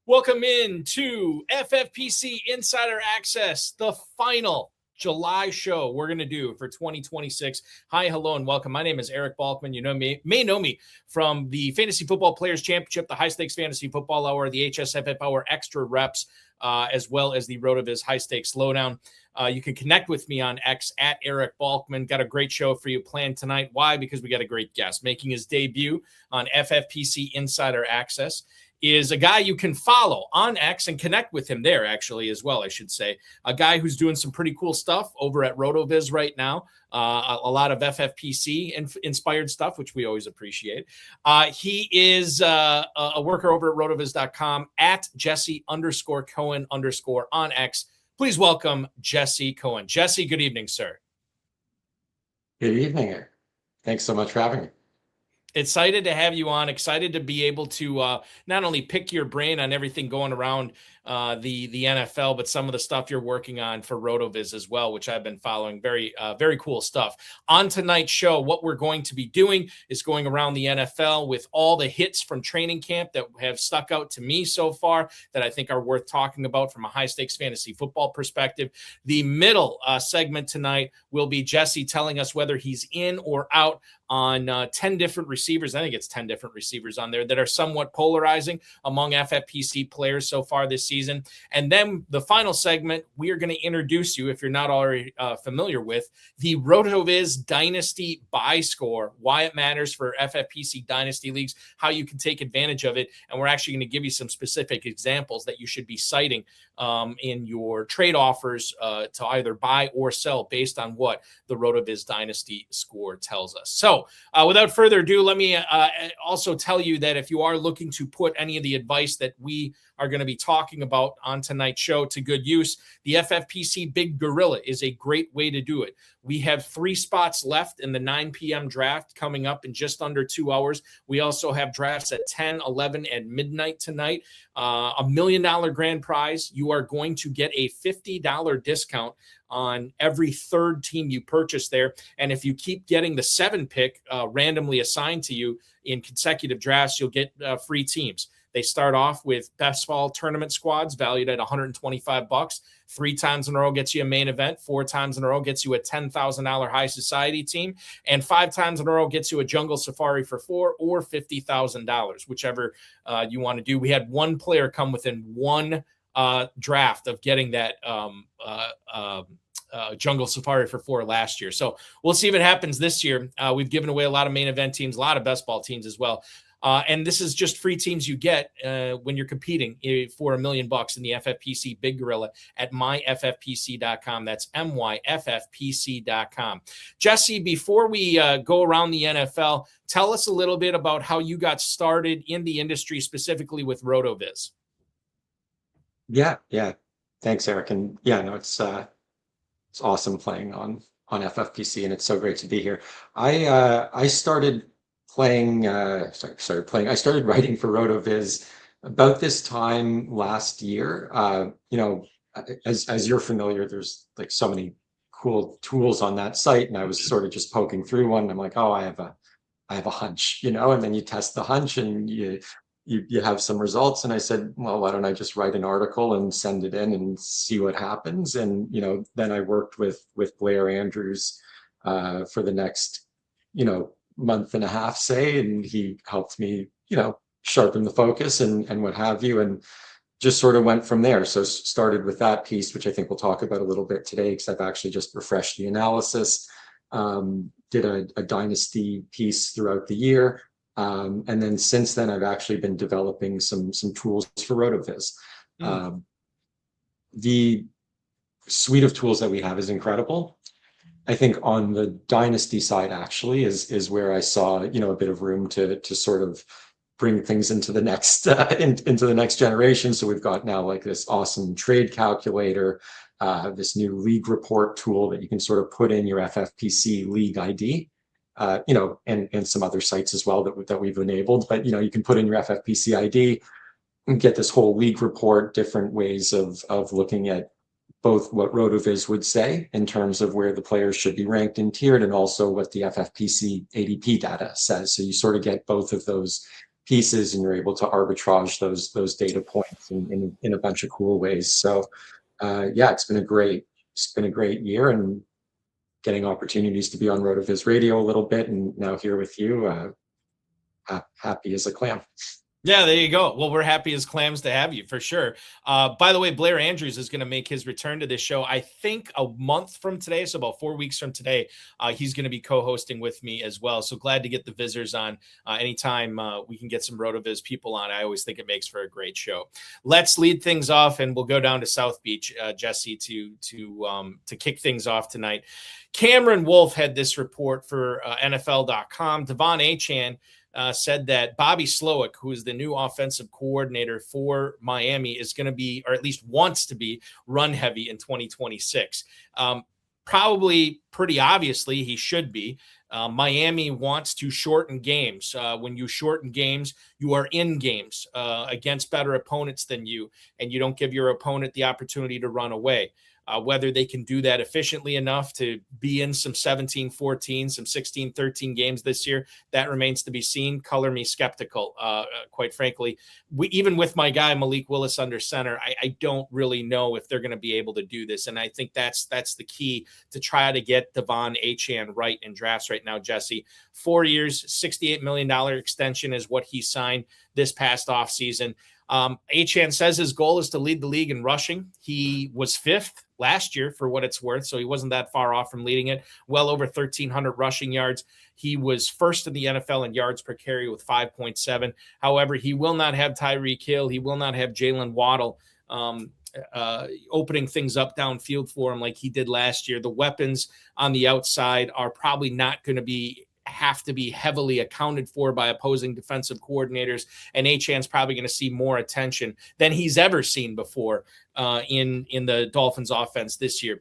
Welcome in to FFPC Insider Access, the final July show we're going to do for 2026. Hi, hello, and welcome. My name is Eric Balkman. You may know me from the Fantasy Football Players Championship, the High Stakes Fantasy Football Hour, the HSFF Hour Extra Reps, as well as the RotoViz High Stakes Lowdown. You can connect with me on X at Eric Balkman. Got a great show for you planned tonight. Why? Because we got a great guest making his debut on FFPC Insider Access. Is a guy you can follow on X and connect with him there, actually, as well, I should say. A guy who's doing some pretty cool stuff over at RotoViz right now. A lot of FFPC inspired stuff, which we always appreciate. He is a worker over at RotoViz.com at Jesse_Cohen_ on X. Please welcome Jesse Cohen. Jesse, good evening, sir. Good evening. Thanks so much for having me. Excited to have you on. Excited to be able to not only pick your brain on everything going around the NFL, but some of the stuff you're working on for RotoViz as well, which I've been following. Very cool stuff. On tonight's show, what we're going to be doing is going around the NFL with all the hits from training camp that have stuck out to me so far that I think are worth talking about from a high-stakes fantasy football perspective. The middle segment tonight will be Jesse telling us whether he's in or out on 10 different receivers. I think it's 10 different receivers on there that are somewhat polarizing among FFPC players so far this season. And then the final segment, we are going to introduce you, if you're not already familiar with, the RotoViz Dynasty Buy Score, why it matters for FFPC Dynasty Leagues, how you can take advantage of it. And we're actually going to give you some specific examples that you should be citing in your trade offers to either buy or sell based on what the RotoViz Dynasty Score tells us. So without further ado, let me also tell you that if you are looking to put any of the advice that we are going to be talking about on tonight's show to good use, the FFPC Big Gorilla is a great way to do it. We have 3 spots left in the 9 p.m. draft coming up in just under 2 hours. We also have drafts at 10, 11, and midnight tonight. $1 million grand prize. You are going to get a $50 discount on every third team you purchase there. And if you keep getting the 7 pick randomly assigned to you in consecutive drafts, you'll get free teams. They start off with best ball tournament squads valued at $125. 3 times in a row gets you a main event. 4 times in a row gets you a $10,000 high society team. And 5 times in a row gets you a jungle safari for $4,000 or $50,000, whichever you want to do. We had one player come within one draft of getting that jungle safari for $4,000 last year. So we'll see if it happens this year. We've given away a lot of main event teams, a lot of best ball teams as well. And this is just free teams you get when you're competing for $1 million in the FFPC Big Gorilla at myffpc.com. That's myffpc.com. Jesse, before we go around the NFL, tell us a little bit about how you got started in the industry, specifically with RotoViz. Yeah. Thanks, Eric. And it's awesome playing on FFPC, and it's so great to be here. I started writing for RotoViz about this time last year. As you're familiar, there's like so many cool tools on that site, and I was sort of just poking through one, and I'm like, oh, I have a hunch, and then you test the hunch and you have some results. And I said, well, why don't I just write an article and send it in and see what happens? And then I worked with Blair Andrews for the next month and a half, say, and he helped me sharpen the focus and what have you, and just sort of went from there. So started with that piece, which I think we'll talk about a little bit today, because I've actually just refreshed the analysis, did a dynasty piece throughout the year, and then since then I've actually been developing some tools for RotoViz. The suite of tools that we have is incredible. I think on the dynasty side actually is where I saw a bit of room to sort of bring things into the next into the next generation. So we've got now like this awesome trade calculator, this new league report tool that you can sort of put in your FFPC league ID, and some other sites as well that we've enabled. But you can put in your FFPC ID and get this whole league report, different ways of looking at both what RotoViz would say in terms of where the players should be ranked and tiered, and also what the FFPC ADP data says. So you sort of get both of those pieces, and you're able to arbitrage those data points in a bunch of cool ways. So yeah, it's been a great year, and getting opportunities to be on RotoViz Radio a little bit, and now here with you, happy as a clam. Yeah, there you go. Well, we're happy as clams to have you for sure. By the way, Blair Andrews is going to make his return to this show, I think a month from today. So about 4 weeks from today, he's going to be co-hosting with me as well. So glad to get the visitors on anytime we can get some RotoViz people on. I always think it makes for a great show. Let's lead things off, and we'll go down to South Beach, Jesse, to kick things off tonight. Cameron Wolf had this report for NFL.com. Devon Achane said that Bobby Slowik, who is the new offensive coordinator for Miami, is going to be, or at least wants to be, run heavy in 2026. Probably pretty obviously he should be. Miami wants to shorten games. When you shorten games, you are in games against better opponents than you, and you don't give your opponent the opportunity to run away. Whether they can do that efficiently enough to be in some 17-14, some 16-13 games this year, that remains to be seen. Color me skeptical, quite frankly. Even with my guy Malik Willis under center, I don't really know if they're going to be able to do this. And I think that's the key to try to get Devon Achane right in drafts right now, Jesse. 4 years, $68 million extension is what he signed this past offseason. Achane says his goal is to lead the league in rushing. He was 5th last year, for what it's worth, so he wasn't that far off from leading it. Well over 1,300 rushing yards. He was first in the NFL in yards per carry with 5.7. However, he will not have Tyreek Hill. He will not have Jalen Waddle opening things up downfield for him like he did last year. The weapons on the outside are probably not going to have to be heavily accounted for by opposing defensive coordinators, and Achane's probably going to see more attention than he's ever seen before in the Dolphins offense this year.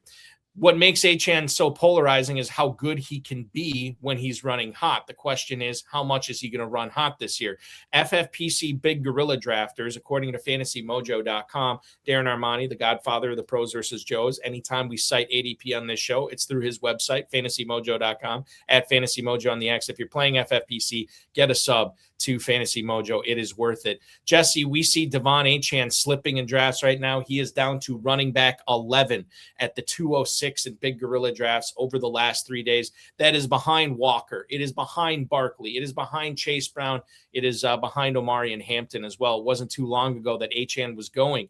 What makes Achane so polarizing is how good he can be when he's running hot. The question is, how much is he going to run hot this year? FFPC Big Gorilla Drafters, according to FantasyMojo.com, Darren Armani, the godfather of the pros versus Joes. Anytime we cite ADP on this show, it's through his website, FantasyMojo.com, at FantasyMojo on the X. If you're playing FFPC, get a sub to Fantasy Mojo. It is worth it. Jesse, we see Devon Achane slipping in drafts right now. He is down to running back 11 at the 206 in Big Gorilla drafts over the last 3 days. That is behind Walker. It is behind Barkley. It is behind Chase Brown. It is behind Omari and Hampton as well. It wasn't too long ago that Achane was going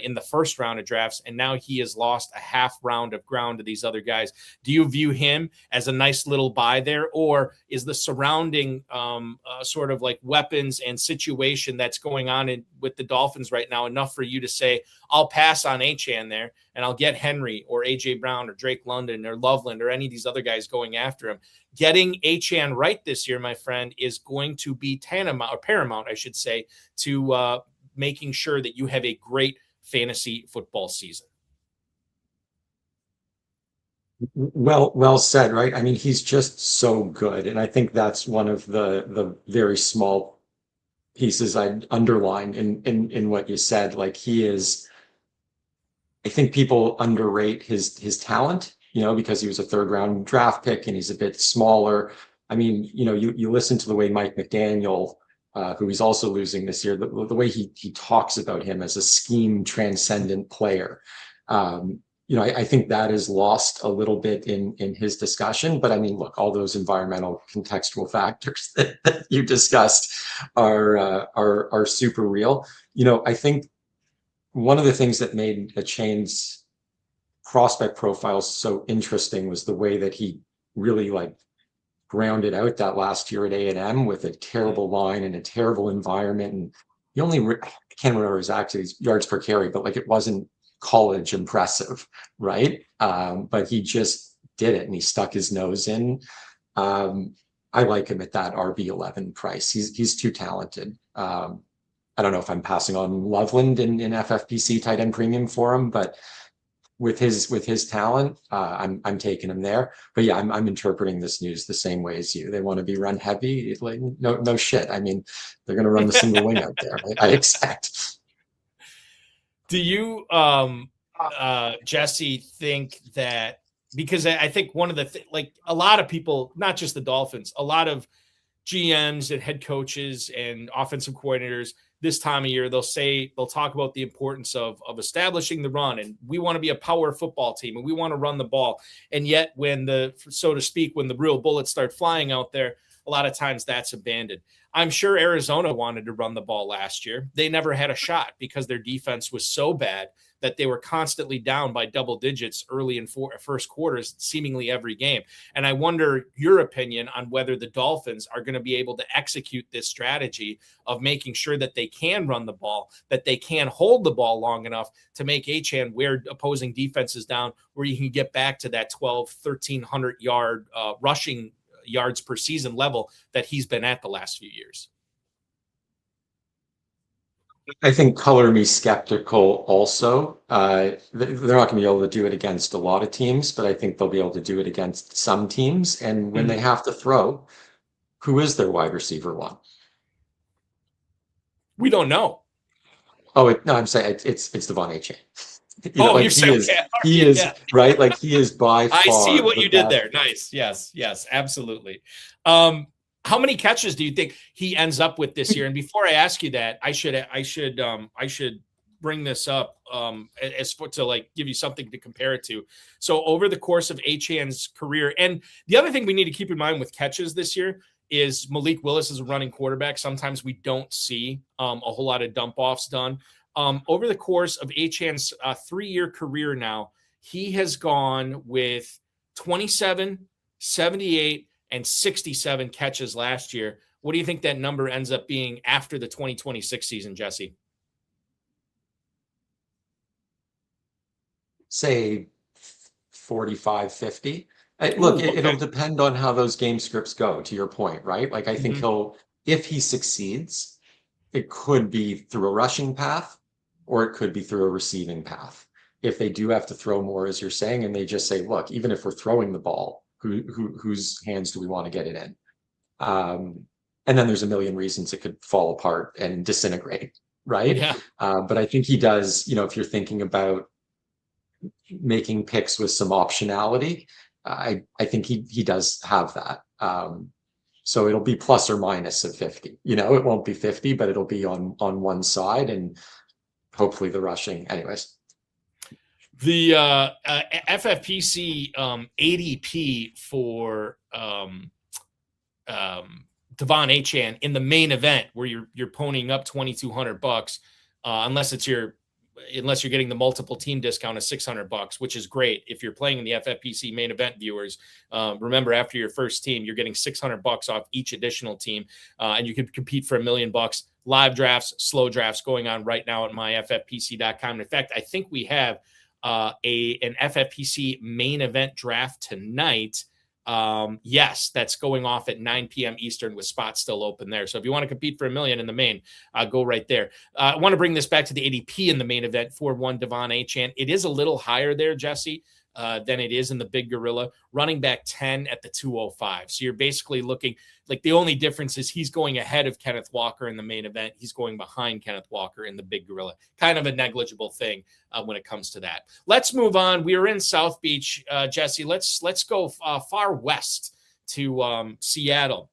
in the first round of drafts, and now he has lost a half round of ground to these other guys. Do you view him as a nice little buy there, or is the surrounding sort of like weapons and situation that's going on with the Dolphins right now enough for you to say, I'll pass on Achane there and I'll get Henry or AJ Brown or Drake London or Loveland or any of these other guys going after him? Getting Achane right this year, my friend, is going to be paramount, I should say, to making sure that you have a great fantasy football season. Well said, right? I mean, he's just so good. And I think that's one of the very small pieces I'd underline in what you said. Like, he is, I think people underrate his talent, because he was a 3rd round draft pick and he's a bit smaller. I mean, you listen to the way Mike McDaniel, who he's also losing this year, the way he talks about him as a scheme transcendent player. I think that is lost a little bit in his discussion. But I mean, look, all those environmental contextual factors that you discussed are super real. I think one of the things that made Achane's prospect profile so interesting was the way that he really grounded out that last year at A&M with a terrible line and a terrible environment. And he only, I can't remember exactly his yards per carry, but it wasn't college impressive, right? But he just did it and he stuck his nose in. I like him at that RB11 price. He's too talented. I don't know if I'm passing on Loveland in FFPC tight end premium for him, but with his talent, I'm taking him there. But yeah, I'm interpreting this news the same way as you. They want to be run heavy. No shit. I mean, they're going to run the single wing out there, I expect. Do you, Jesse, think that, because I think one of the a lot of people, not just the Dolphins, a lot of GMs and head coaches and offensive coordinators this time of year, they'll talk about the importance of establishing the run, and we want to be a power football team and we want to run the ball. And yet when so to speak, when the real bullets start flying out there, a lot of times that's abandoned. I'm sure Arizona wanted to run the ball last year. They never had a shot because their defense was so bad that they were constantly down by double digits early in first quarters, seemingly every game. And I wonder your opinion on whether the Dolphins are going to be able to execute this strategy of making sure that they can run the ball, that they can hold the ball long enough to make Achane wear opposing defenses down, where you can get back to that 1,300 yard rushing yards per season level that he's been at the last few years. I think color me skeptical also. They're not going to be able to do it against a lot of teams, but I think they'll be able to do it against some teams. And when they have to throw, who is their wide receiver one? We don't know. Oh, no, I'm saying it's Devon Achane. You're saying he is right. Like he is by far. I see what you did there. Nice. Yes, absolutely. How many catches do you think he ends up with this year? And before I ask you that, I should bring this up as to like give you something to compare it to. So over the course of Achane's career, and the other thing we need to keep in mind with catches this year is Malik Willis is a running quarterback. Sometimes we don't see a whole lot of dump offs done. Over the course of Achane's 3-year career now, he has gone with 27, 78, and 67 catches last year. What do you think that number ends up being after the 2026 season, Jesse? Say 45, 50. It'll depend on how those game scripts go, to your point, right? Like I think if he succeeds, it could be through a rushing path or it could be through a receiving path. If they do have to throw more, as you're saying, and they just say, look, even if we're throwing the ball, whose hands do we want to get it in? And then there's a million reasons it could fall apart and disintegrate, right? Yeah. But I think he does, if you're thinking about making picks with some optionality, I think he does have that. So it'll be plus or minus of 50. It won't be 50, but it'll be on one side, and hopefully the rushing. Anyways. The FFPC ADP for Devon Achane in the main event, where you're ponying up $2,200, unless you're getting the multiple team discount of $600, which is great if you're playing in the FFPC main event. Viewers, remember, after your first team, you're getting $600 off each additional team, and you can compete for $1 million. Live drafts, slow drafts going on right now at myffpc.com. In fact, I think we have an FFPC main event draft tonight. Yes, that's going off at 9 p.m. Eastern with spots still open there. So if you want to compete for $1 million in the main, go right there. I want to bring this back to the ADP in the main event for one Devon Achane. It is a little higher there, Jesse, than it is in the Big Gorilla. Running back 10 at the 205. So you're basically looking like the only difference is he's going ahead of Kenneth Walker in the main event. He's going behind Kenneth Walker in the Big Gorilla. Kind of a negligible thing when it comes to that. Let's move on. We are in South Beach, Jesse. Let's go far west to Seattle.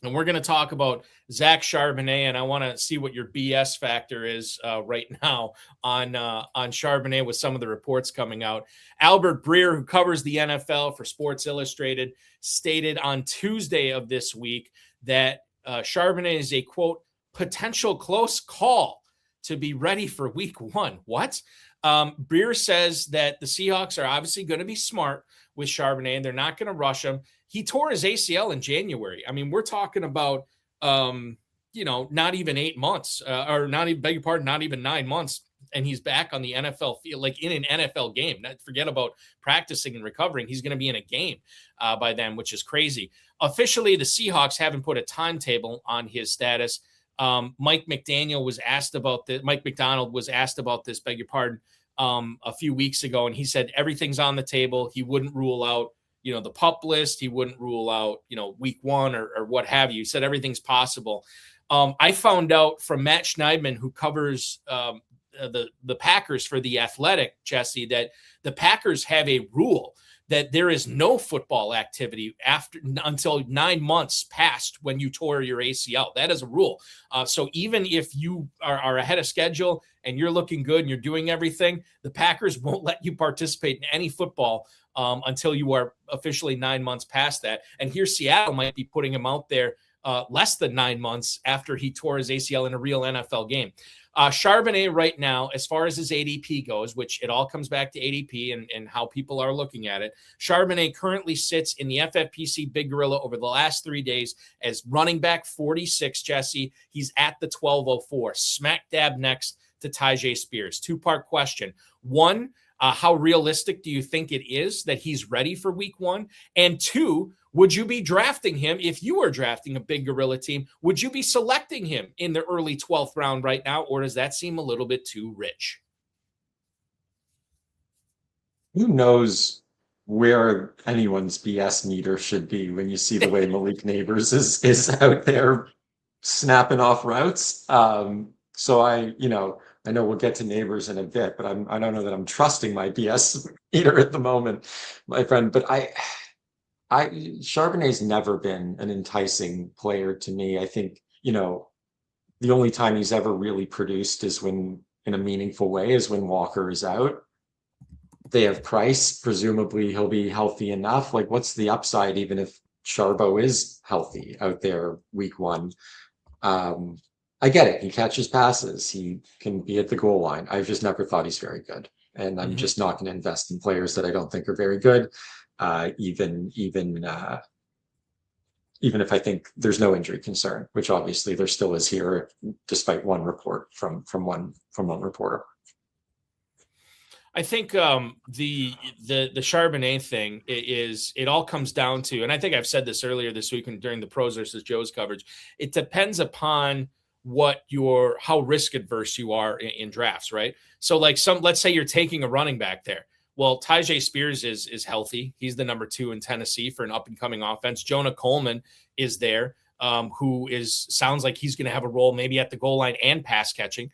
And we're going to talk about Zach Charbonnet, and I want to see what your BS factor is right now on Charbonnet with some of the reports coming out. Albert Breer, who covers the NFL for Sports Illustrated, stated on Tuesday of this week that Charbonnet is a, quote, potential close call to be ready for week 1. What? Breer says that the Seahawks are obviously going to be smart with Charbonnet, and they're not going to rush him. He tore his ACL in January. I mean, we're talking about, not even 8 months, not even 9 months. And he's back on the NFL field, like in an NFL game. Forget about practicing and recovering. He's going to be in a game by then, which is crazy. Officially, the Seahawks haven't put a timetable on his status. Mike McDonald was asked about this, beg your pardon, a few weeks ago. And he said, everything's on the table. He wouldn't rule out, the PUP list. He wouldn't rule out, week 1 or what have you. He said everything's possible. I found out from Matt Schneidman, who covers the Packers for The Athletic, Jesse, that the Packers have a rule that there is no football activity until 9 months past when you tore your ACL. That is a rule. So even if you are ahead of schedule and you're looking good and you're doing everything, the Packers won't let you participate in any football until you are officially 9 months past that. And here Seattle might be putting him out there less than 9 months after he tore his ACL in a real NFL game. Charbonnet right now, as far as his ADP goes, which it all comes back to ADP and how people are looking at it, Charbonnet currently sits in the FFPC Big Gorilla over the last 3 days as running back 46, Jesse. He's at the 1204, smack dab next to Tyjae Spears. Two-part question. One, how realistic do you think it is that he's ready for week 1? And two, would you be drafting him if you were drafting a Big Gorilla team? Would you be selecting him in the early 12th round right now, or does that seem a little bit too rich? Who knows where anyone's BS meter should be when you see the way Malik Nabers is out there snapping off routes. So I know we'll get to Nabers in a bit, but I don't know that I'm trusting my BS meter at the moment, my friend. But Charbonnet's never been an enticing player to me. I think, the only time he's ever really produced is when, in a meaningful way, is when Walker is out. They have Price. Presumably he'll be healthy enough. Like, what's the upside, even if Charbo is healthy out there week 1? I get it. He catches passes. He can be at the goal line. I've just never thought he's very good. And I'm just not going to invest in players that I don't think are very good. Even if I think there's no injury concern, which obviously there still is here, despite one report from one reporter. I think the Charbonnet thing is, it all comes down to, and I think I've said this earlier this week during the Pros versus Joe's coverage, it depends upon how risk adverse you are in drafts, right? So like let's say you're taking a running back there. Well, Tyjae Spears is healthy. He's the number 2 in Tennessee for an up-and-coming offense. Jonah Coleman is there, who sounds like he's going to have a role maybe at the goal line and pass catching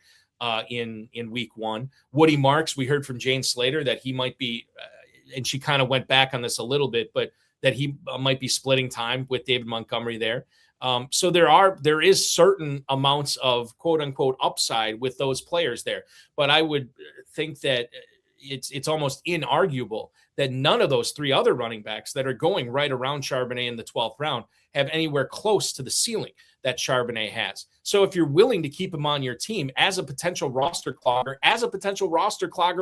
in week 1. Woody Marks, we heard from Jane Slater that he might be, and she kind of went back on this a little bit, but that he might be splitting time with David Montgomery there. So there is certain amounts of quote-unquote upside with those players there. But I would think that it's almost inarguable that none of those 3 other running backs that are going right around Charbonnet in the 12th round have anywhere close to the ceiling that Charbonnet has. So if you're willing to keep him on your team as a potential roster clogger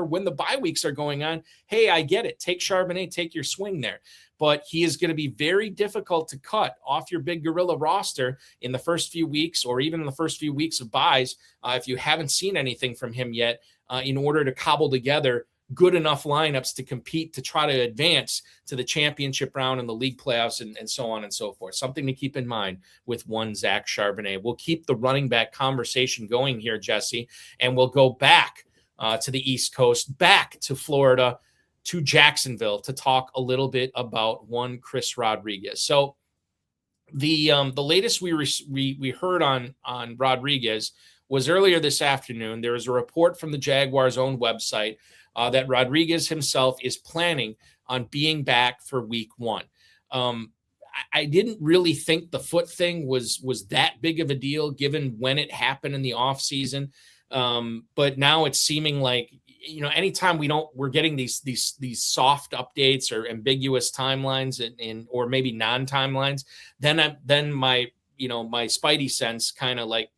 when the bye weeks are going on, hey, I get it. Take Charbonnet, take your swing there. But he is going to be very difficult to cut off your Big Gorilla roster in the first few weeks, or even in the first few weeks of buys, if you haven't seen anything from him yet, in order to cobble together good enough lineups to compete, to try to advance to the championship round and the league playoffs and so on and so forth. Something to keep in mind with one Zach Charbonnet. We'll keep the running back conversation going here, Jesse, and we'll go back to the East Coast, back to Florida, to Jacksonville, to talk a little bit about one Chris Rodriguez. So the latest we heard on Rodriguez was earlier this afternoon. There was a report from the Jaguars' own website that Rodriguez himself is planning on being back for week 1. I didn't really think the foot thing was that big of a deal given when it happened in the offseason. But now it's seeming like, anytime we're getting these soft updates or ambiguous timelines or maybe non-timelines, then my spidey sense kind of like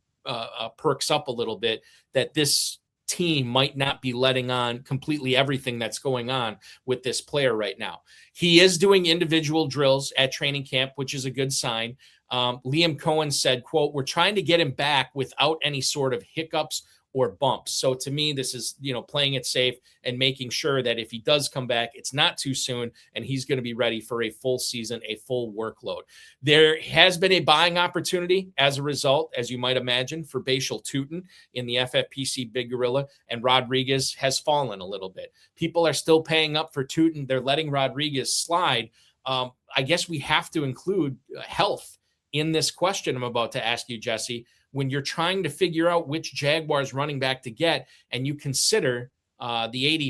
perks up a little bit that this team might not be letting on completely everything that's going on with this player right now. He is doing individual drills at training camp, which is a good sign. Liam Cohen said, quote, "We're trying to get him back without any sort of hiccups or bumps." So to me, this is, playing it safe and making sure that if he does come back, it's not too soon and he's going to be ready for a full season, a full workload. There has been a buying opportunity as a result, as you might imagine, for Bashal Tutin in the FFPC Big Gorilla, and Rodriguez has fallen a little bit. People are still paying up for Tutin. They're letting Rodriguez slide. I guess we have to include health in this question I'm about to ask you, Jesse. when you're trying to figure out which Jaguars running back to get, and you consider the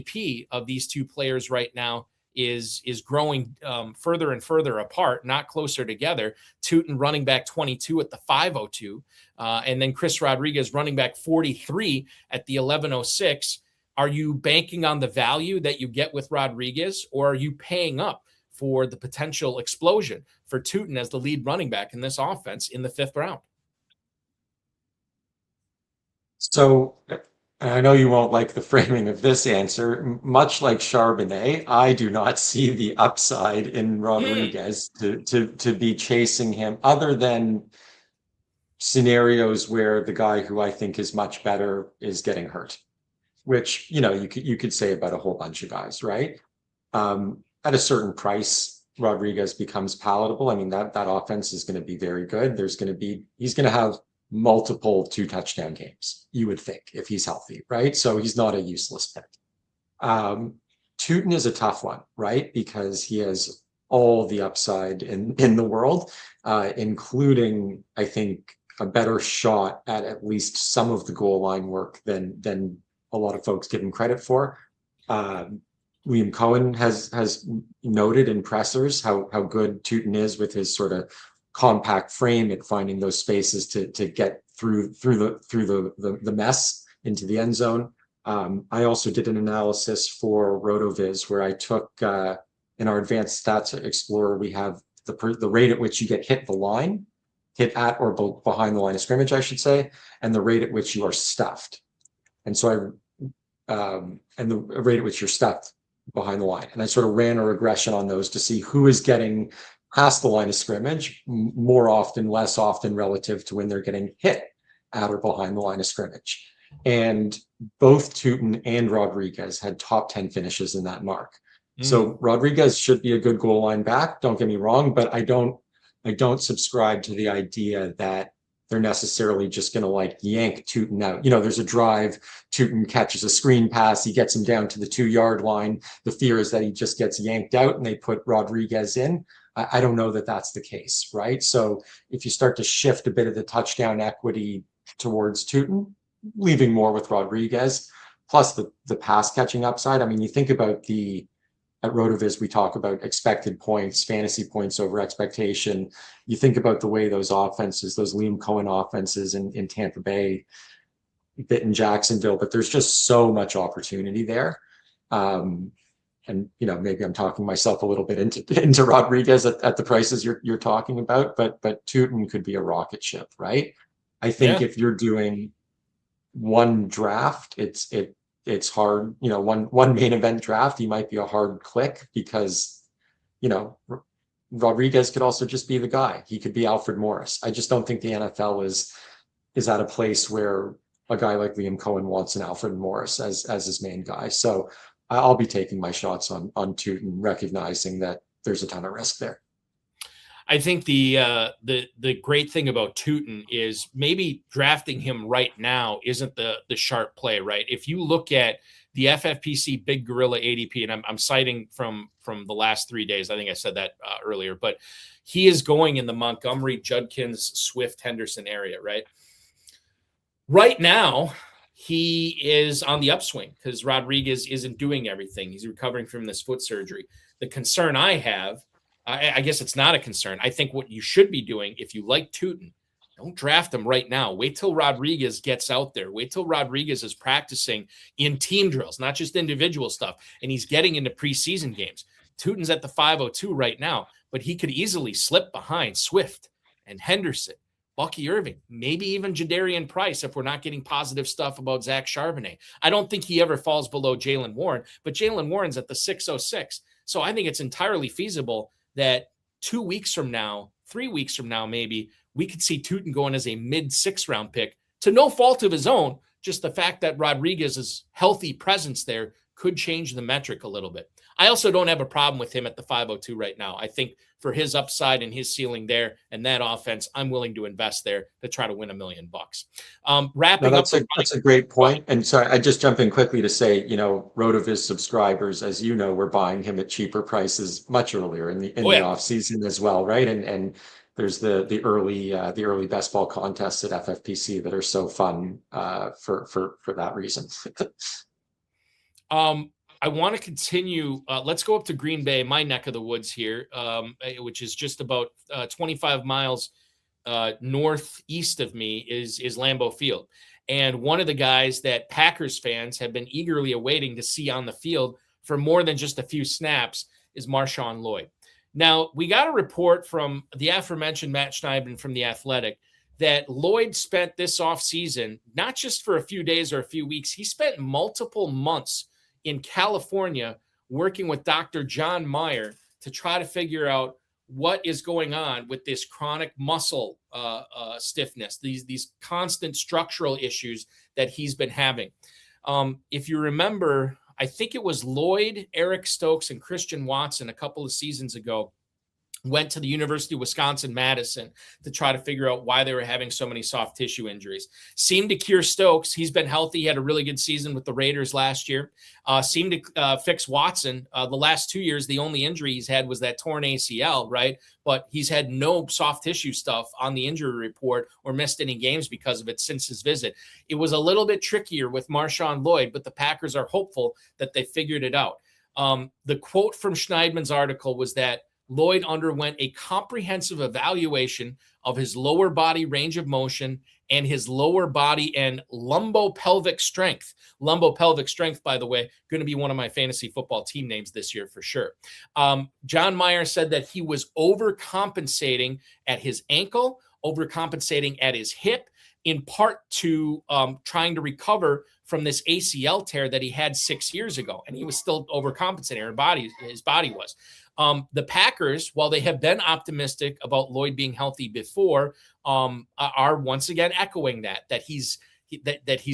ADP of these two players right now is growing further and further apart, not closer together. Tootin running back 22 at the 502, and then Chris Rodriguez running back 43 at the 1106. Are you banking on the value that you get with Rodriguez, or are you paying up for the potential explosion for Tootin as the lead running back in this offense in the 5th round? So I know you won't like the framing of this answer. Much like Charbonnet, I do not see the upside in Rodriguez to be chasing him, other than scenarios where the guy who I think is much better is getting hurt, which, you know, you could say about a whole bunch of guys, right? At a certain price, Rodriguez becomes palatable. I mean, that offense is going to be very good. He's going to have multiple 2-touchdown games, you would think, if he's healthy, right? So he's not a useless pick. Tootin is a tough one, right? Because he has all the upside in the world, including, I think, a better shot at least some of the goal line work than a lot of folks give him credit for. Liam Cohen has noted in pressers how good Tootin is with his sort of compact frame at finding those spaces to get through the mess into the end zone. I also did an analysis for RotoViz where I took in our advanced stats explorer, we have the rate at which you get hit at or behind the line of scrimmage, I should say, and the rate at which you are stuffed. And so and the rate at which you're stuffed behind the line. And I sort of ran a regression on those to see who is getting past the line of scrimmage more often, less often relative to when they're getting hit at or behind the line of scrimmage. And both Tootin and Rodriguez had top 10 finishes in that mark. So Rodriguez should be a good goal line back, don't get me wrong, but I don't subscribe to the idea that they're necessarily just going to like yank Tootin out. You know, there's a drive, Tootin catches a screen pass, he gets him down to the 2-yard line. The fear is that he just gets yanked out and they put Rodriguez in. I don't know that that's the case, right? So if you start to shift a bit of the touchdown equity towards Tootin, leaving more with Rodriguez, plus the pass catching upside. I mean, you think about at RotoViz, we talk about expected points, fantasy points over expectation. You think about the way those offenses, those Liam Cohen offenses in Tampa Bay, bit in Jacksonville, but there's just so much opportunity there. And, you know, maybe I'm talking myself a little bit into Rodriguez at the prices you're talking about, but Tootin could be a rocket ship, right? I think if you're doing one draft, it's hard, you know, one main event draft, he might be a hard click because, you know, Rodriguez could also just be the guy. He could be Alfred Morris. I just don't think the NFL is at a place where a guy like Liam Cohen wants an Alfred Morris as his main guy. So I'll be taking my shots on Tootin, recognizing that there's a ton of risk there. I think the great thing about Tootin is maybe drafting him right now isn't the sharp play, right? If you look at the FFPC Big Gorilla ADP, and I'm citing from the last 3 days, I think I said that earlier, but he is going in the Montgomery, Judkins, Swift, Henderson area, right? Right now, he is on the upswing because Rodriguez isn't doing everything. He's recovering from this foot surgery. The concern I have, I guess it's not a concern. I think what you should be doing, if you like Tootin, don't draft him right now. Wait till Rodriguez gets out there. Wait till Rodriguez is practicing in team drills, not just individual stuff, and he's getting into preseason games. Tootin's at the 502 right now, but he could easily slip behind Swift and Henderson, Bucky Irving, maybe even Jadarian Price if we're not getting positive stuff about Zach Charbonnet. I don't think he ever falls below Jaylen Warren, but Jaylen Warren's at the 606. So I think it's entirely feasible that 2 weeks from now, 3 weeks from now, maybe we could see Tootin going as a mid-6th round pick to no fault of his own. Just the fact that Rodriguez's healthy presence there could change the metric a little bit. I also don't have a problem with him at the 502 right now. I think for his upside and his ceiling there and that offense, I'm willing to invest there to try to win $1 million. Wrapping up. That's a great point. And sorry, I just jump in quickly to say, you know, RotoViz subscribers, as you know, we're buying him at cheaper prices much earlier in the offseason as well, right? And there's the early best ball contests at FFPC that are so fun for that reason. I want to continue. Let's go up to Green Bay, my neck of the woods here, which is just about 25 miles northeast of me is Lambeau Field. And one of the guys that Packers fans have been eagerly awaiting to see on the field for more than just a few snaps is MarShawn Lloyd. Now, we got a report from the aforementioned Matt Schneidman from The Athletic that Lloyd spent this offseason, not just for a few days or a few weeks, he spent multiple months in California working with Dr. John Meyer to try to figure out what is going on with this chronic muscle stiffness, these constant structural issues that he's been having. If you remember, I think it was Lloyd, Eric Stokes, and Christian Watson a couple of seasons ago went to the University of Wisconsin-Madison to try to figure out why they were having so many soft tissue injuries. Seemed to cure Stokes. He's been healthy. He had a really good season with the Raiders last year. Seemed to fix Watson. The last 2 years, the only injury he's had was that torn ACL, right? But he's had no soft tissue stuff on the injury report or missed any games because of it since his visit. It was a little bit trickier with MarShawn Lloyd, but the Packers are hopeful that they figured it out. The quote from Schneidman's article was that Lloyd underwent a comprehensive evaluation of his lower body range of motion and his lower body and lumbopelvic strength. Lumbopelvic strength, by the way, going to be one of my fantasy football team names this year for sure. John Meyer said that he was overcompensating at his ankle, overcompensating at his hip, in part to trying to recover from this ACL tear that he had 6 years ago. And he was still overcompensating. His body was. The Packers, while they have been optimistic about Lloyd being healthy before, are once again echoing that he's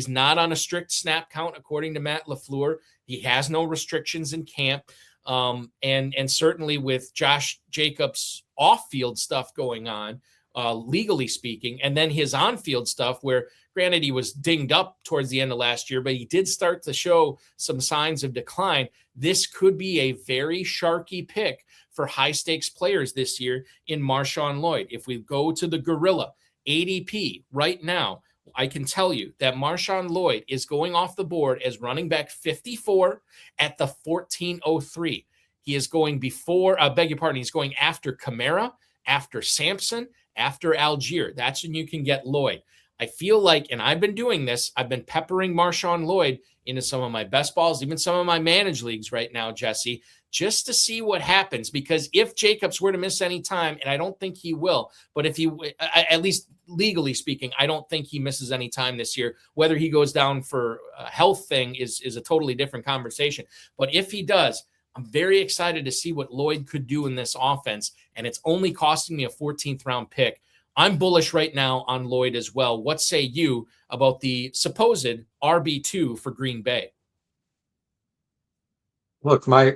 not on a strict snap count, according to Matt LaFleur. He has no restrictions in camp. And certainly with Josh Jacobs off-field stuff going on, legally speaking, and then his on-field stuff where, granted, he was dinged up towards the end of last year, but he did start to show some signs of decline. This could be a very sharky pick for high-stakes players this year in MarShawn Lloyd. If we go to the Gorilla ADP right now, I can tell you that MarShawn Lloyd is going off the board as running back 54 at the 1403. He is going he's going after Kamara, after Sampson, after Algier. That's when you can get Lloyd. I feel like, and I've been doing this, I've been peppering MarShawn Lloyd into some of my best balls, even some of my managed leagues right now, Jesse, just to see what happens. Because if Jacobs were to miss any time, and I don't think he will, but if he, at least legally speaking, I don't think he misses any time this year. Whether he goes down for a health thing is a totally different conversation. But if he does, I'm very excited to see what Lloyd could do in this offense, and it's only costing me a 14th round pick. I'm bullish right now on Lloyd as well. What say you about the supposed RB2 for Green Bay? Look, my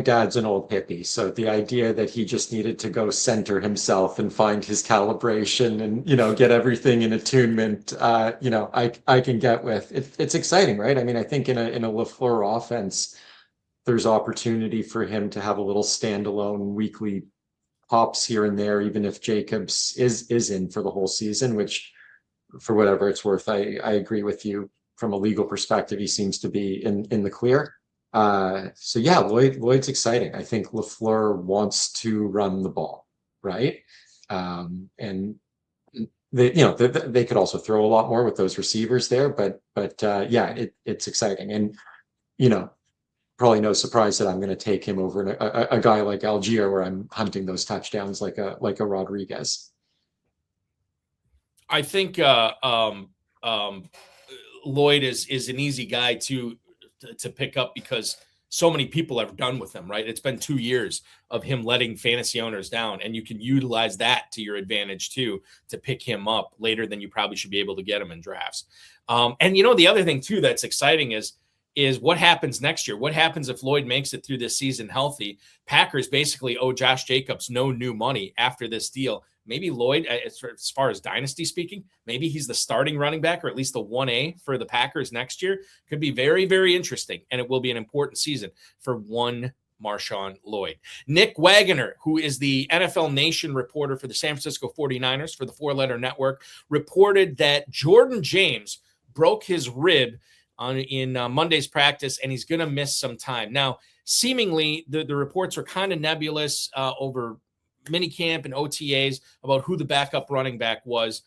dad's an old hippie, so the idea that he just needed to go center himself and find his calibration and, get everything in attunement, I can get with. It's exciting, right? I mean, I think in a LaFleur offense, there's opportunity for him to have a little standalone weekly pops here and there, even if Jacobs is in for the whole season, which, for whatever it's worth, I agree with you. From a legal perspective, he seems to be in the clear. So yeah, Lloyd's exciting. I think LaFleur wants to run the ball, right? And they could also throw a lot more with those receivers there, but yeah, it's exciting. And probably no surprise that I'm going to take him over a guy like Algier, where I'm hunting those touchdowns like a Rodriguez. I think Lloyd is an easy guy to pick up because so many people have done with him, right? It's been 2 years of him letting fantasy owners down, and you can utilize that to your advantage too, to pick him up later than you probably should be able to get him in drafts. And the other thing too that's exciting is what happens next year. What happens if Lloyd makes it through this season healthy? Packers basically owe Josh Jacobs no new money after this deal. Maybe Lloyd, as far as dynasty speaking, maybe he's the starting running back, or at least the 1A for the Packers next year. Could be very, very interesting, and it will be an important season for one MarShawn Lloyd. Nick Wagoner, who is the NFL Nation reporter for the San Francisco 49ers for the Four Letter Network, reported that Jordan James broke his rib in Monday's practice, and he's going to miss some time. Now, seemingly, the reports are kind of nebulous over minicamp and OTAs about who the backup running back was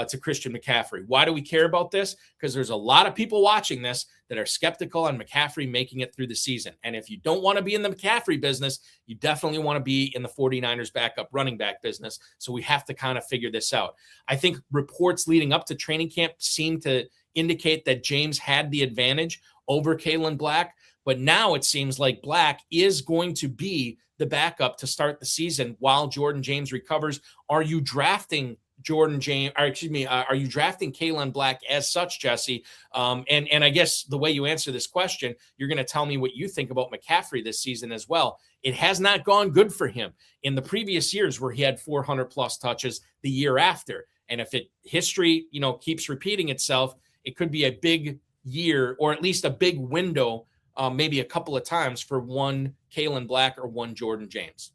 to Christian McCaffrey. Why do we care about this? Because there's a lot of people watching this that are skeptical on McCaffrey making it through the season. And if you don't want to be in the McCaffrey business, you definitely want to be in the 49ers backup running back business. So we have to kind of figure this out. I think reports leading up to training camp seem to indicate that James had the advantage over Kalen Black, but now it seems like Black is going to be the backup to start the season while Jordan James recovers. Are you drafting Jordan James, or excuse me, are you drafting Kalen Black as such, Jesse? And I guess the way you answer this question, you're going to tell me what you think about McCaffrey this season as well. It has not gone good for him in the previous years where he had 400 plus touches the year after. And if history, keeps repeating itself, it could be a big year, or at least a big window, maybe a couple of times for one Kalen Black or one Jordan James.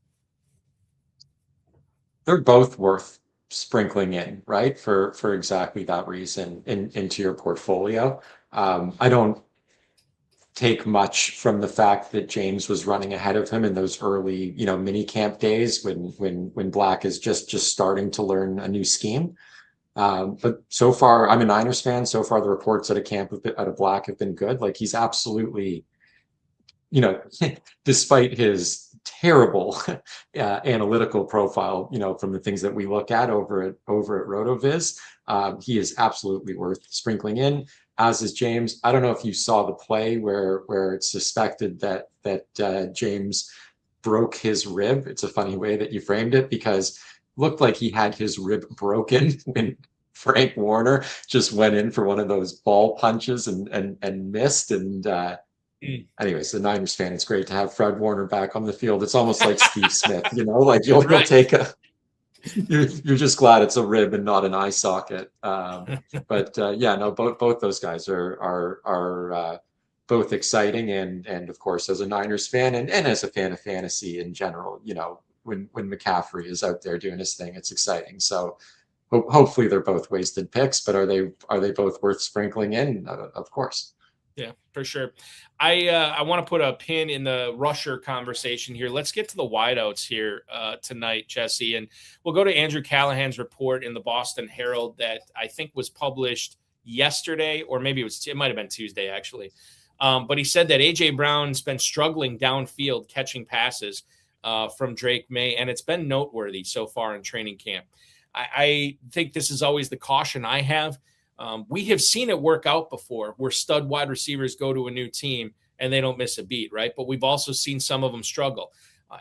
They're both worth sprinkling in, right? For exactly that reason into your portfolio. I don't take much from the fact that James was running ahead of him in those early, mini camp days when Black is just starting to learn a new scheme. But so far, I'm a Niners fan. So far, the reports out of Black have been good. Like, he's absolutely, despite his terrible analytical profile, from the things that we look at over at RotoViz, he is absolutely worth sprinkling in, as is James. I don't know if you saw the play where it's suspected that James broke his rib. It's a funny way that you framed it, because it looked like he had his rib broken when Frank Warner just went in for one of those ball punches and missed. And anyways, the Niners fan, it's great to have Fred Warner back on the field. It's almost like Steve Smith, like you'll take you're just glad it's a rib and not an eye socket. But both those guys are both exciting, and of course, as a Niners fan and as a fan of fantasy in general, when McCaffrey is out there doing his thing, it's exciting. So hopefully they're both wasted picks, but are they both worth sprinkling in? Of course. Yeah, for sure. I want to put a pin in the rusher conversation here. Let's get to the wideouts here tonight, Jesse, and we'll go to Andrew Callahan's report in the Boston Herald that I think was published yesterday, or maybe it might have been Tuesday actually. But he said that A.J. Brown's been struggling downfield catching passes from Drake May, and it's been noteworthy so far in training camp. I think this is always the caution I have. We have seen it work out before where stud wide receivers go to a new team and they don't miss a beat, right? But we've also seen some of them struggle.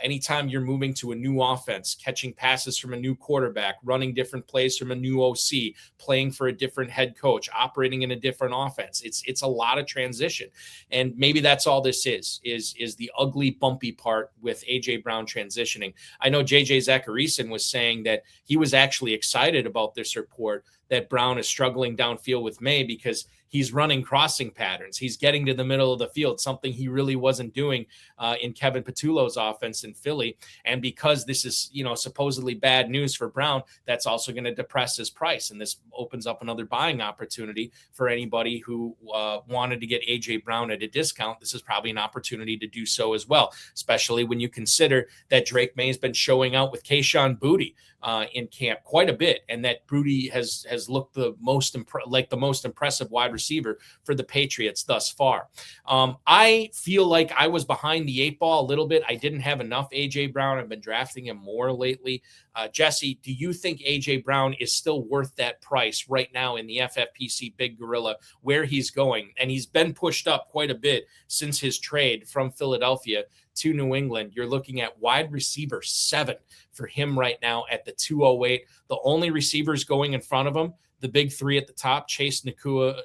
Anytime you're moving to a new offense, catching passes from a new quarterback, running different plays from a new OC, playing for a different head coach, operating in a different offense, it's a lot of transition. And maybe that's all this is the ugly, bumpy part with A.J. Brown transitioning. I know J.J. Zacharyson was saying that he was actually excited about this report that Brown is struggling downfield with May because he's running crossing patterns. He's getting to the middle of the field, something he really wasn't doing in Kevin Patullo's offense in Philly. And because this is, supposedly bad news for Brown, that's also going to depress his price. And this opens up another buying opportunity for anybody who wanted to get A.J. Brown at a discount. This is probably an opportunity to do so as well, especially when you consider that Drake May has been showing out with Kayshon Boutte in camp quite a bit, and that Boutte has looked the most impressive wide receiver for the Patriots thus far. I feel like I was behind the eight ball a little bit. I didn't have enough A.J. Brown. I've been drafting him more lately. Jesse, do you think A.J. Brown is still worth that price right now in the FFPC Big Gorilla where he's going? And he's been pushed up quite a bit since his trade from Philadelphia to New England. You're looking at wide receiver 7 for him right now at the 208. The only receivers going in front of him, the big 3 at the top, Chase, Nakua,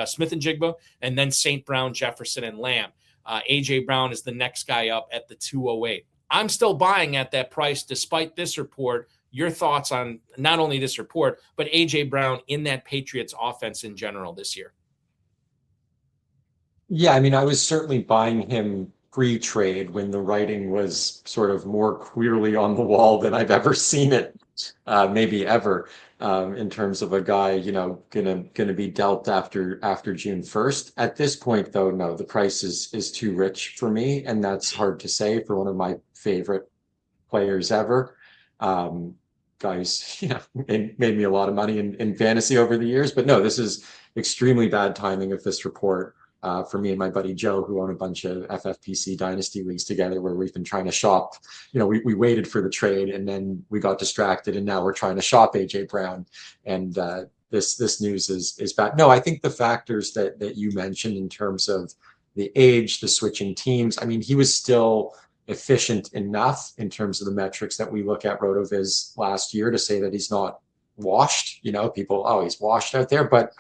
Smith and Jigba, and then St. Brown, Jefferson, and Lamb. A.J. Brown is the next guy up at the 208. I'm still buying at that price despite this report. Your thoughts on not only this report, but A.J. Brown in that Patriots offense in general this year? Yeah, I mean, I was certainly buying him pre-trade when the writing was sort of more clearly on the wall than I've ever seen it, maybe ever, in terms of a guy, you know, gonna be dealt after June 1st. At this point, though, no, the price is too rich for me, and that's hard to say for one of my favorite players ever. Guys, you know, made me a lot of money in fantasy over the years, but no, this is extremely bad timing of this report. For me and my buddy Joe, who own a bunch of FFPC dynasty leagues together, where we've been trying to shop. You know, we waited for the trade and then we got distracted, and now we're trying to shop AJ Brown. And this news is bad. No, I think the factors that you mentioned in terms of the age, the switching teams. I mean, he was still efficient enough in terms of the metrics that we look at RotoViz last year to say that he's not washed. You know, people, oh, he's washed out there, but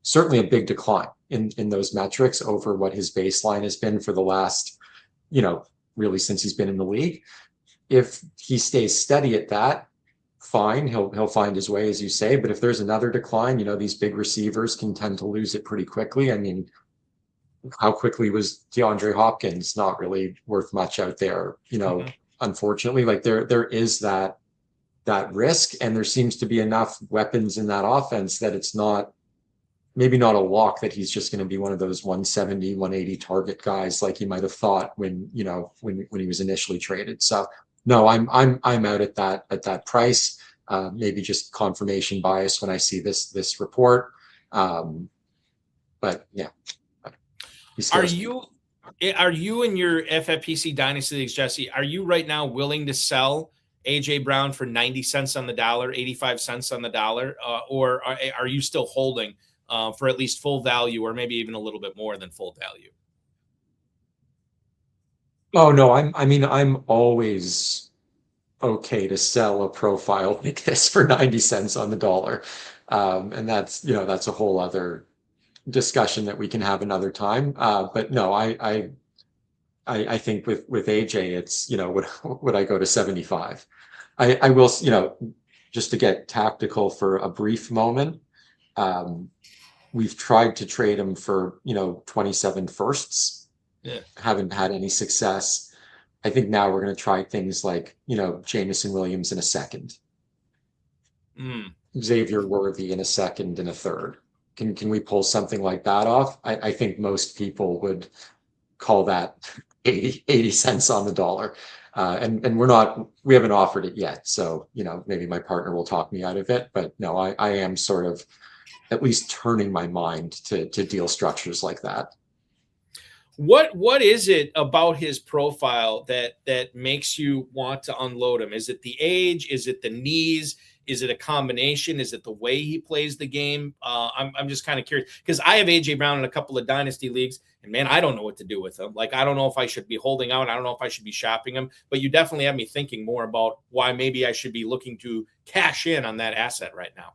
certainly a big decline in those metrics over what his baseline has been for the last, you know, really since he's been in the league. If he stays steady at that, fine, he'll find his way, as you say. But if there's another decline, you know, these big receivers can tend to lose it pretty quickly. I mean, how quickly was DeAndre Hopkins? Not really worth much out there, you know. Unfortunately, like there is that risk, and there seems to be enough weapons in that offense that it's not, maybe not a lock that he's just going to be one of those 170, 180 target guys like you might have thought when, you know, when he was initially traded. So no, I'm out at that price. Maybe just confirmation bias when I see this report. But yeah. Are you in your FFPC dynasty leagues, Jesse? Are you right now willing to sell AJ Brown for 90 cents on the dollar, 85 cents on the dollar, or are you still holding for at least full value, or maybe even a little bit more than full value? Oh no, I'm always okay to sell a profile like this for 90 cents on the dollar. And that's, you know, that's a whole other discussion that we can have another time. But no, I think with AJ, it's, you know, would I go to 75? I will, you know, just to get tactical for a brief moment. We've tried to trade him for, you know, 27 firsts. Yeah. Haven't had any success. I think now we're going to try things like, you know, Jameson Williams in a second. Xavier Worthy in a second and a third. Can we pull something like that off? I think most people would call that 80 cents on the dollar. And we haven't offered it yet. So, you know, maybe my partner will talk me out of it, but no, I am sort of at least turning my mind to deal structures like that. What is it about his profile that makes you want to unload him? Is it the age? Is it the knees? Is it a combination? Is it the way he plays the game? I'm just kind of curious, because I have AJ Brown in a couple of dynasty leagues, and man, I don't know what to do with him. Like, I don't know if I should be holding out. I don't know if I should be shopping him, but you definitely have me thinking more about why maybe I should be looking to cash in on that asset right now.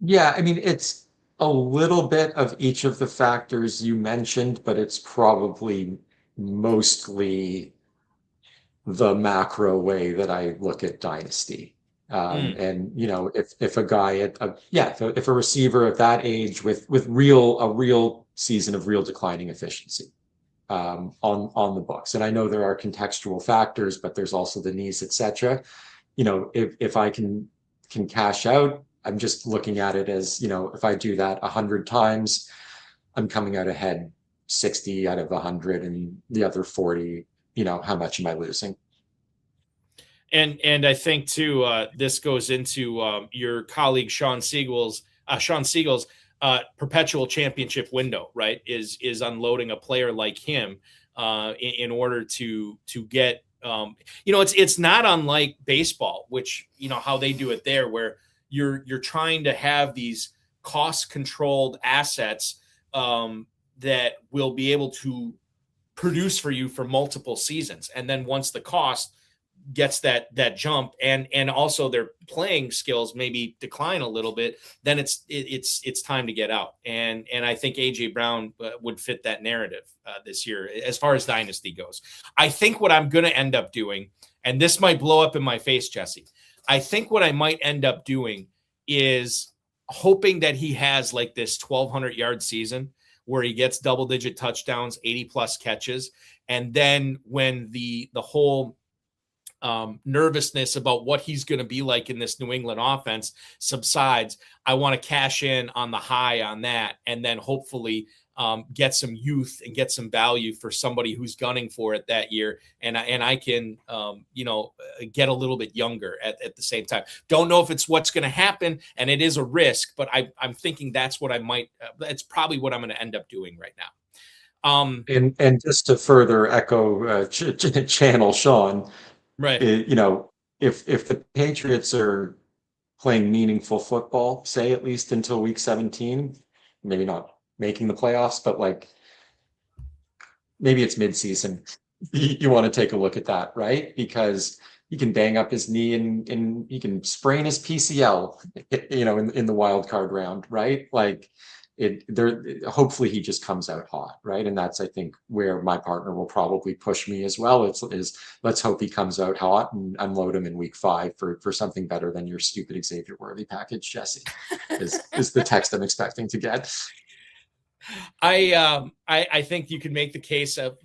Yeah, I mean, it's a little bit of each of the factors you mentioned, but it's probably mostly the macro way that I look at dynasty. And, you know, if a guy if a receiver of that age with a real season of real declining efficiency on the books, and I know there are contextual factors, but there's also the knees, etc. You know, if I can cash out, I'm just looking at it as, you know, if I do that 100 times, I'm coming out ahead 60 out of 100, and the other 40, you know, how much am I losing? And I think too, this goes into your colleague Sean Siegel's perpetual championship window, right? Is unloading a player like him in order to get, you know, it's not unlike baseball, which, you know, how they do it there, where you're trying to have these cost controlled assets that will be able to produce for you for multiple seasons. And then once the cost gets that jump and also their playing skills maybe decline a little bit, then it's time to get out. And I think AJ Brown would fit that narrative this year as far as dynasty goes. I think what I'm going to end up doing, and this might blow up in my face, Jesse, I think what I might end up doing is hoping that he has like this 1,200-yard season where he gets double-digit touchdowns, 80-plus catches, and then when the whole nervousness about what he's going to be like in this New England offense subsides, I want to cash in on the high on that, and then hopefully get some youth and get some value for somebody who's gunning for it that year. And I can, get a little bit younger at the same time. Don't know if it's what's going to happen, and it is a risk, but I'm thinking that's what I might, it's probably what I'm going to end up doing right now. And just to further echo channel Sean, right. If the Patriots are playing meaningful football, say at least until week 17, maybe not making the playoffs, but like maybe it's midseason, you want to take a look at that, right? Because he can bang up his knee and he can sprain his PCL, in the wild card round, right? Like hopefully he just comes out hot, right? And that's, I think, where my partner will probably push me as well. Is let's hope he comes out hot and unload him in week 5 for something better than your stupid Xavier Worthy package, Jesse, is the text I'm expecting to get. I think you can make the case of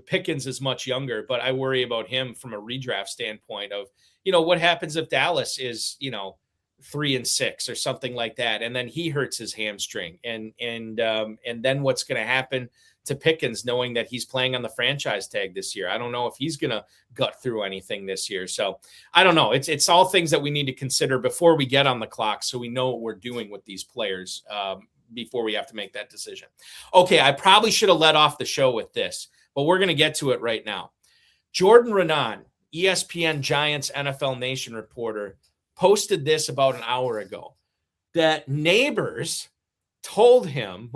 Pickens is much younger, but I worry about him from a redraft standpoint of, what happens if Dallas is, 3-6 or something like that, and then he hurts his hamstring, and then what's going to happen to Pickens knowing that he's playing on the franchise tag this year? I don't know if he's going to gut through anything this year. So I don't know. It's all things that we need to consider before we get on the clock, so we know what we're doing with these players before we have to make that decision. Okay, I probably should have let off the show with this, but we're going to get to it right now. Jordan Renan, ESPN Giants NFL Nation reporter, posted this about an hour ago, that Malik Nabers told him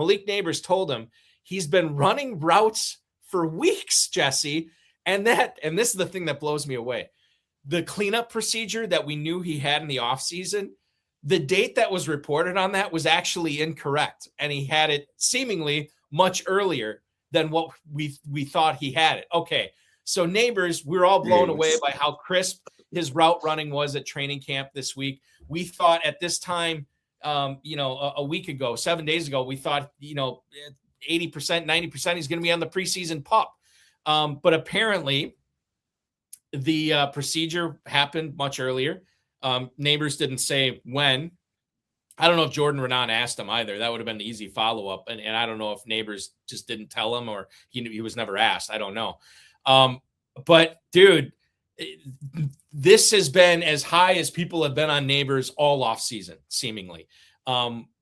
he's been running routes for weeks, Jesse. And this is the thing that blows me away. The cleanup procedure that we knew he had in the offseason, the date that was reported on that was actually incorrect. And he had it seemingly much earlier than what we thought he had it. Okay. So Nabers, we're all blown away by how crisp his route running was at training camp this week. We thought at this time, a week ago, 7 days ago, we thought, 80%, 90%, he's going to be on the preseason pup. But apparently the procedure happened much earlier. Nabers didn't say when. I don't know if Jordan Renan asked him either. That would have been the easy follow-up. And I don't know if Nabers just didn't tell him or he was never asked. I don't know. But dude, this has been as high as people have been on Nabers all off season, seemingly.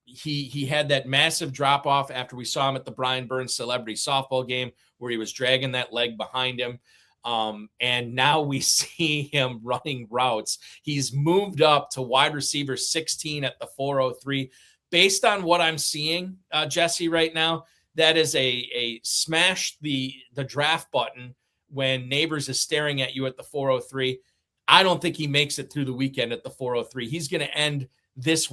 He had that massive drop off after we saw him at the Brian Burns celebrity softball game where he was dragging that leg behind him. And now we see him running routes. He's moved up to wide receiver 16 at the 403. Based on what I'm seeing, Jesse, right now, that is a smash the draft button when Nabers is staring at you at the 403. I don't think he makes it through the weekend at the 403. He's going to end this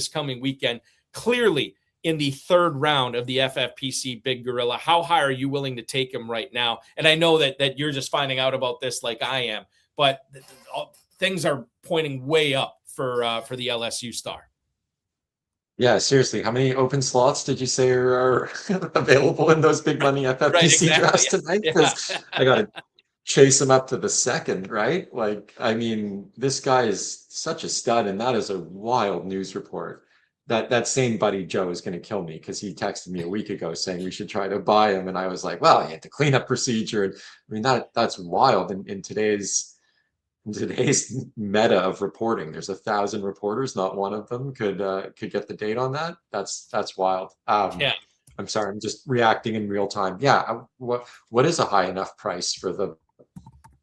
coming weekend, clearly in the 3rd round of the FFPC Big Gorilla. How high are you willing to take him right now? And I know that you're just finding out about this like I am, but things are pointing way up for the LSU star. Yeah, seriously. How many open slots did you say are available in those big money FFPC drafts tonight? Because I got to chase him up to the 2nd, right? Like, I mean, this guy is such a stud, and that is a wild news report. That same buddy Joe is going to kill me because he texted me a week ago saying we should try to buy him, and I was like, well, he had the cleanup procedure. And I mean, that's wild. In today's meta of reporting, there's 1,000 reporters, not one of them could get the date on that. That's wild. Yeah. I'm sorry, I'm just reacting in real time. Yeah, what is a high enough price for the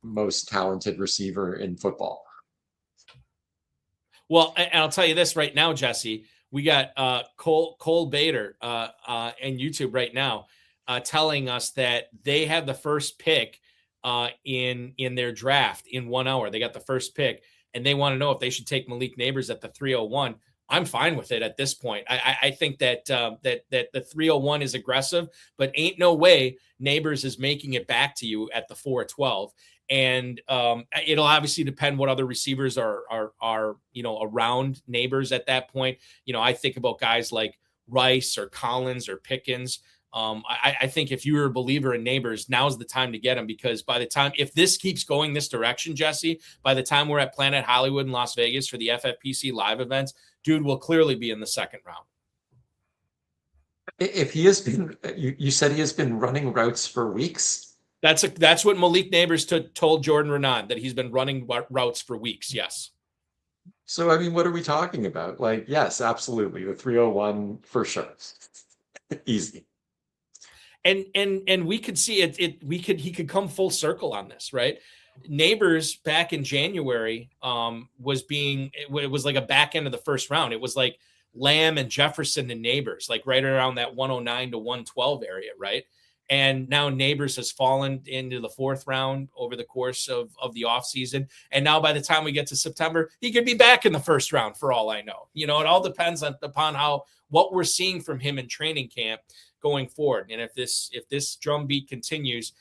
most talented receiver in football? Well, and I'll tell you this right now, Jesse. We got Cole Bader and YouTube right now telling us that they had the first pick in their draft in 1 hour. They got the first pick, and they want to know if they should take Malik Nabers at the 301. I'm fine with it at this point. I think that that the 301 is aggressive, but ain't no way Nabers is making it back to you at the 412. And it'll obviously depend what other receivers are around Nabers at that point. I think about guys like Rice or Collins or Pickens. I think if you're a believer in Nabers, now's the time to get him, because by the time, if this keeps going this direction, Jesse, by the time we're at Planet Hollywood in Las Vegas for the FFPC live events, dude will clearly be in the second round. If he has been, you said he has been running routes for weeks. That's what Malik Nabers told Jordan Renan, that he's been running routes for weeks. Yes. So, I mean, what are we talking about? Like, yes, absolutely. The 301 for sure. Easy. And we could see he could come full circle on this, right? Nabers back in January it was like a back end of the first round. It was like Lamb and Jefferson and Nabers, like right around that 109 to 112 area, right? And now Nabers has fallen into the fourth round over the course of the offseason. And now by the time we get to September, he could be back in the first round for all I know. It all depends upon what we're seeing from him in training camp going forward. And if this drumbeat continues,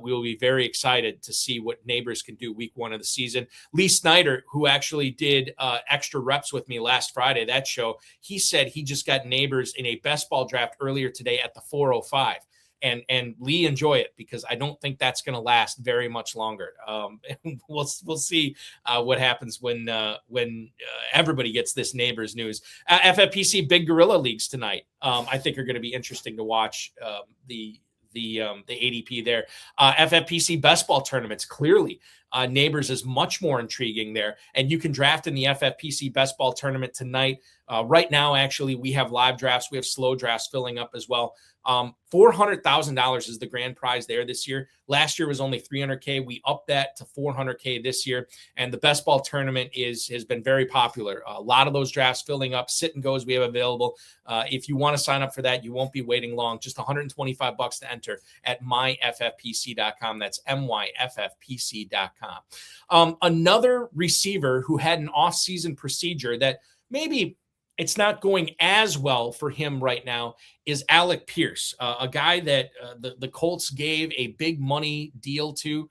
we will be very excited to see what Nabers can do week 1 of the season. Lee Snyder, who actually did extra reps with me last Friday, that show, he said he just got Nabers in a best ball draft earlier today at the 405. And Lee, enjoy it, because I don't think that's going to last very much longer. We'll see what happens when everybody gets this Nabers news. FFPC Big Gorilla Leagues tonight, I think are going to be interesting to watch. The ADP there. FFPC best ball tournaments, clearly Nabers is much more intriguing there, and you can draft in the FFPC best ball tournament tonight. Right now, actually, we have live drafts. We have slow drafts filling up as well. $400,000 is the grand prize there this year. Last year was only $300K. We upped that to $400K this year. And the best ball tournament has been very popular. A lot of those drafts filling up, sit and goes we have available. If you want to sign up for that, you won't be waiting long. Just $125 to enter at myffpc.com. That's myffpc.com. Another receiver who had an offseason procedure that maybe it's not going as well for him right now is Alec Pierce, a guy that the Colts gave a big money deal to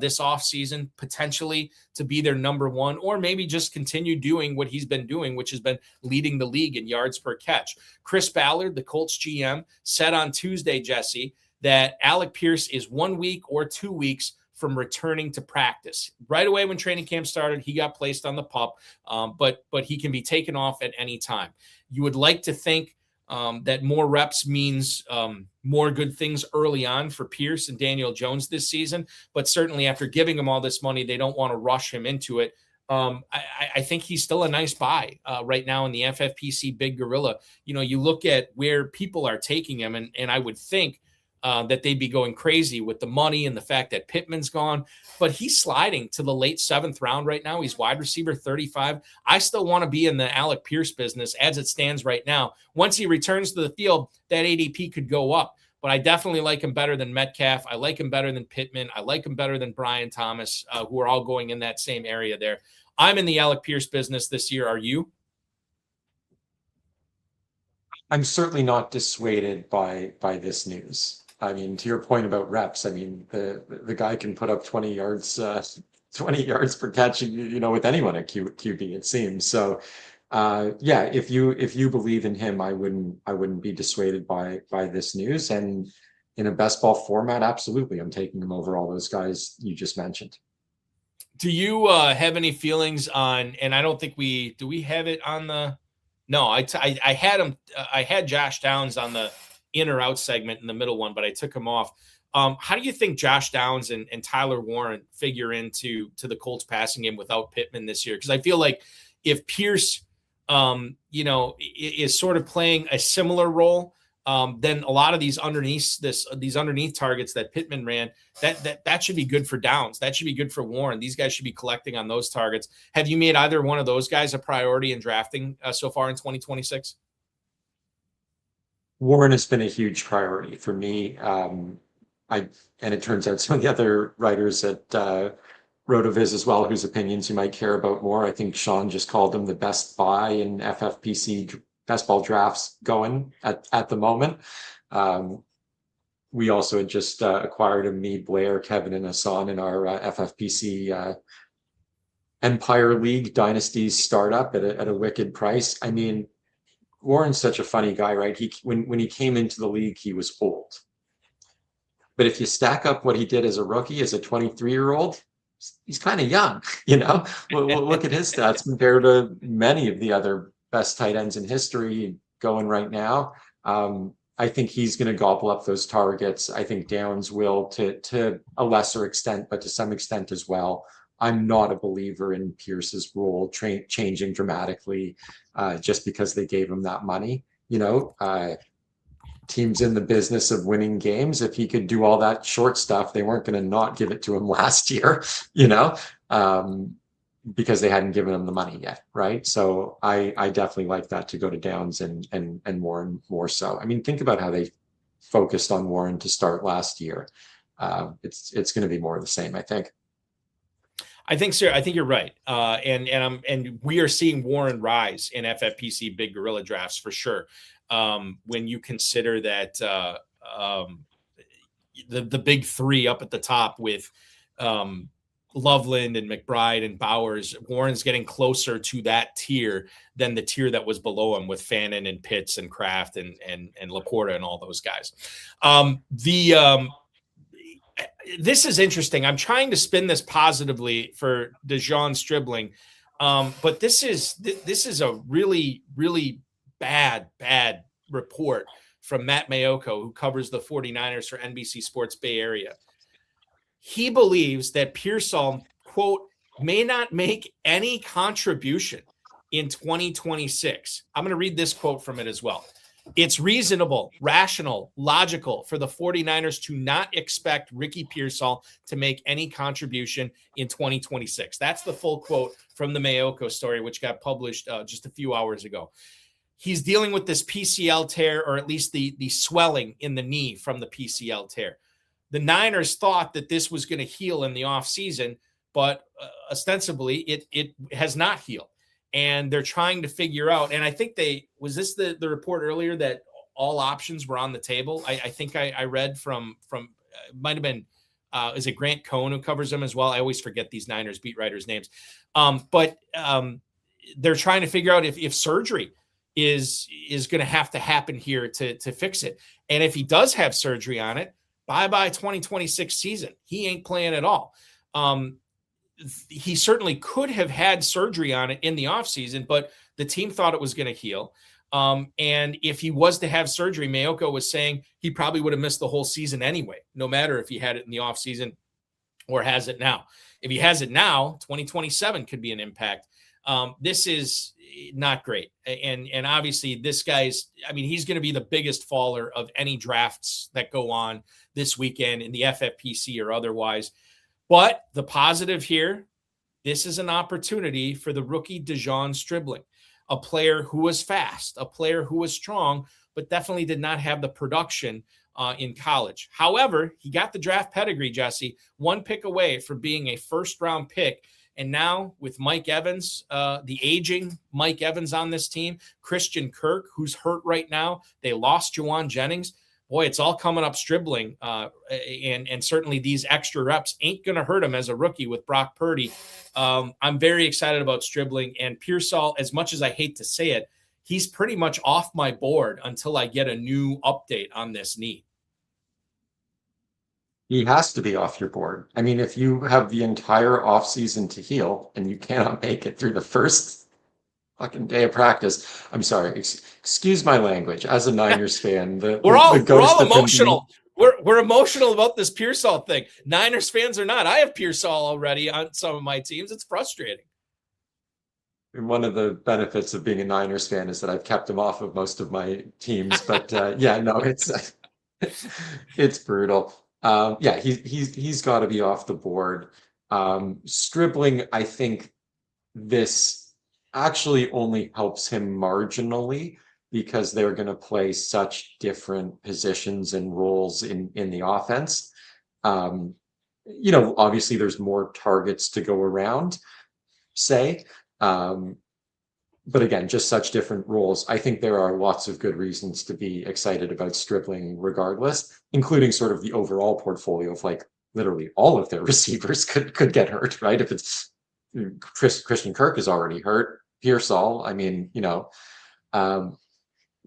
this offseason, potentially to be their number one, or maybe just continue doing what he's been doing, which has been leading the league in yards per catch. Chris Ballard, the Colts GM, said on Tuesday, Jesse, that Alec Pierce is 1 week or 2 weeks from returning to practice. Right away when training camp started, he got placed on the PUP, but he can be taken off at any time. You would like to think that more reps means more good things early on for Pierce and Daniel Jones this season, but certainly after giving him all this money, they don't want to rush him into it. I think he's still a nice buy right now in the FFPC Big Gorilla. You look at where people are taking him, and I would think that they'd be going crazy with the money and the fact that Pittman's gone, but he's sliding to the late 7th round right now. He's wide receiver 35. I still want to be in the Alec Pierce business as it stands right now. Once he returns to the field, that ADP could go up, but I definitely like him better than Metcalf. I like him better than Pittman. I like him better than Brian Thomas, who are all going in that same area there. I'm in the Alec Pierce business this year. Are you? I'm certainly not dissuaded by this news. I mean, to your point about reps, I mean, the guy can put up 20 yards per catch, with anyone at QB, it seems. So, yeah, if you believe in him, I wouldn't be dissuaded by this news. And in a best ball format, absolutely, I'm taking him over all those guys you just mentioned. Do you have any feelings on? And I don't think we have it on the. No, I had him. I had Josh Downs on the in or out segment in the middle one, but I took him off. How do you think Josh Downs and Tyler Warren figure into the Colts passing game without Pittman this year? Because I feel like if Pierce, is sort of playing a similar role, then a lot of these underneath targets that Pittman ran, that should be good for Downs. That should be good for Warren. These guys should be collecting on those targets. Have you made either one of those guys a priority in drafting so far in 2026? Warren has been a huge priority for me. And it turns out some of the other writers at RotoViz as well, whose opinions you might care about more. I think Sean just called him the best buy in FFPC best ball drafts going at the moment. We also had just acquired him, me, Blair, Kevin, and Hassan in our FFPC Empire League Dynasty startup at a wicked price. I mean, Warren's such a funny guy, right? When he came into the league, he was old. But if you stack up what he did as a rookie, as a 23-year-old, he's kind of young, you know? Look at his stats compared to many of the other best tight ends in history going right now. I think he's going to gobble up those targets. I think Downs will to a lesser extent, but to some extent as well. I'm not a believer in Pierce's role changing dramatically just because they gave him that money. You know, teams in the business of winning games. If he could do all that short stuff, they weren't going to not give it to him last year, you know, because they hadn't given him the money yet, right? So I definitely like that to go to Downs and Warren more so. I mean, think about how they focused on Warren to start last year. It's going to be more of the same, I think. I think, sir. I think you're right. And we are seeing Warren rise in FFPC big gorilla drafts for sure. When you consider that the big three up at the top with Loveland and McBride and Bowers, Warren's getting closer to that tier than the tier that was below him with Fannin and Pitts and Kraft and Laporta and all those guys. This is interesting. I'm trying to spin this positively for DeJon Stribling, but this is a really, really bad report from Matt Mayoko, who covers the 49ers for NBC Sports Bay Area. He believes that Pearsall, quote, may not make any contribution in 2026. I'm going to read this quote from it as well. It's reasonable, rational, logical for the 49ers to not expect Ricky Pearsall to make any contribution in 2026. That's the full quote from the Mayoko story, which got published just a few hours ago. He's dealing with this PCL tear, or at least the swelling in the knee from the PCL tear. The Niners thought that this was going to heal in the offseason, but ostensibly it has not healed. And they're trying to figure out, and I think was this the report earlier that all options were on the table? I think I read from might have been, is it Grant Cohn who covers them as well? I always forget these Niners beat writers' names. But they're trying to figure out if surgery is going to have to happen here to fix it. And if he does have surgery on it, bye-bye 2026 season. He ain't playing at all. He certainly could have had surgery on it in the offseason, but the team thought it was going to heal. And if he was to have surgery, Mayoko was saying he probably would have missed the whole season anyway, no matter if he had it in the offseason or has it now. If he has it now, 2027 could be an impact. This is not great. And obviously this guy's, I mean, he's going to be the biggest faller of any drafts that go on this weekend in the FFPC or otherwise. But the positive here, this is an opportunity for the rookie DeJon Stribling, a player who was fast, a player who was strong, but definitely did not have the production in college. However, he got the draft pedigree, Jesse, one pick away from being a first-round pick. And now with Mike Evans, the aging Mike Evans on this team, Christian Kirk, who's hurt right now, they lost Juwan Jennings. Boy, it's all coming up Stribling, and certainly these extra reps ain't going to hurt him as a rookie with Brock Purdy. I'm very excited about Stribling and Pearsall. As much as I hate to say it, he's pretty much off my board until I get a new update on this knee. He has to be off your board. I mean, if you have the entire offseason to heal and you cannot make it through the first fucking day of practice, I'm sorry, excuse my language. As a Niners fan, we're all emotional. We're emotional about this Pearsall thing. Niners fans are not. I have Pearsall already on some of my teams. It's frustrating. And one of the benefits of being a Niners fan is that I've kept him off of most of my teams. But yeah, no, it's brutal. Yeah, he's got to be off the board. Stribling, I think this actually only helps him marginally because they're going to play such different positions and roles in the offense. obviously there's more targets to go around, say. But again, just such different roles. I think there are lots of good reasons to be excited about Stribling regardless, including sort of the overall portfolio of like literally all of their receivers could get hurt, right? If it's Christian Kirk is already hurt, Pearsall, I mean,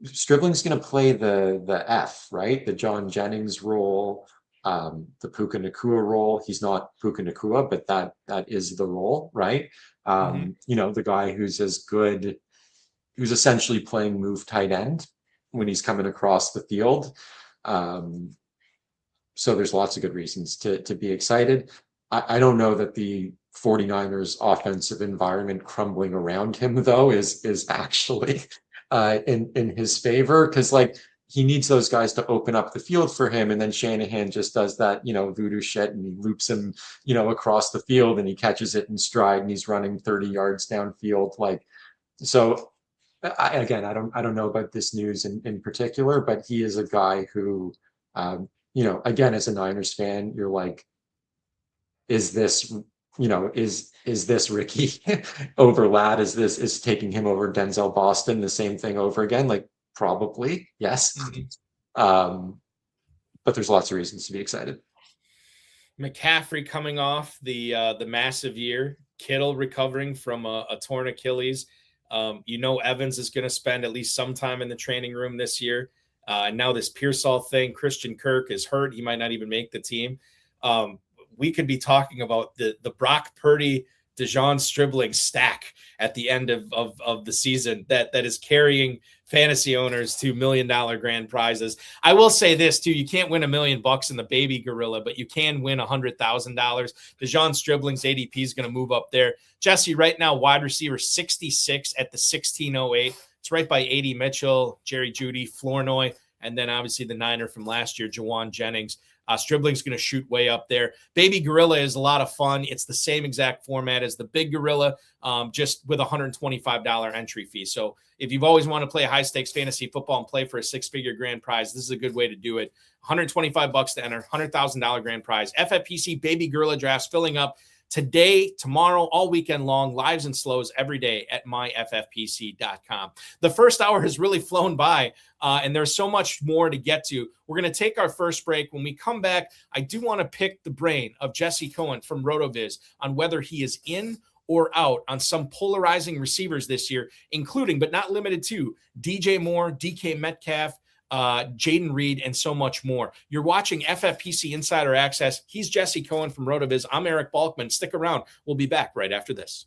Stribling's going to play the F, right? The John Jennings role, the Puka Nacua role. He's not Puka Nacua, but that is the role, right? The guy who's essentially playing move tight end when he's coming across the field. So there's lots of good reasons to be excited. I don't know that the 49ers offensive environment crumbling around him though is actually in his favor, because like he needs those guys to open up the field for him, and then Shanahan just does that voodoo shit and he loops him across the field and he catches it in stride and he's running 30 yards downfield. Like, so I don't know about this news in particular, but he is a guy who again, as a Niners fan, you're like, is this is this Ricky over Ladd? Is taking him over Denzel Boston the same thing over again? Like, probably, yes. But there's lots of reasons to be excited. McCaffrey coming off the massive year, Kittle recovering from a torn Achilles. Evans is going to spend at least some time in the training room this year. And now this Pearsall thing, Christian Kirk is hurt. He might not even make the team. We could be talking about the Brock Purdy, DeJon Stribling stack at the end of the season that is carrying fantasy owners to $1 million grand prizes. I will say this too: you can't win $1 million in the baby gorilla, but you can win $100,000. DeJon Stribling's ADP is going to move up there. Jesse, right now, wide receiver 66 at the 1608. It's right by A.D. Mitchell, Jerry Jeudy, Flournoy, and then obviously the Niner from last year, Jawan Jennings. Stribling's going to shoot way up there. Baby Gorilla is a lot of fun. It's the same exact format as the Big Gorilla, just with a $125 entry fee. So if you've always wanted to play high-stakes fantasy football and play for a six-figure grand prize, this is a good way to do it. $125 to enter, $100,000 grand prize. FFPC Baby Gorilla drafts filling up today, tomorrow, all weekend long, lives and slows every day at myffpc.com. The first hour has really flown by, and there's so much more to get to. We're going to take our first break. When we come back, I do want to pick the brain of Jesse Cohen from RotoViz on whether he is in or out on some polarizing receivers this year, including, but not limited to, DJ Moore, DK Metcalf, Jayden Reed, and so much more. You're watching FFPC Insider Access. He's Jesse Cohen from RotoViz. I'm Eric Balkman. Stick around. We'll be back right after this.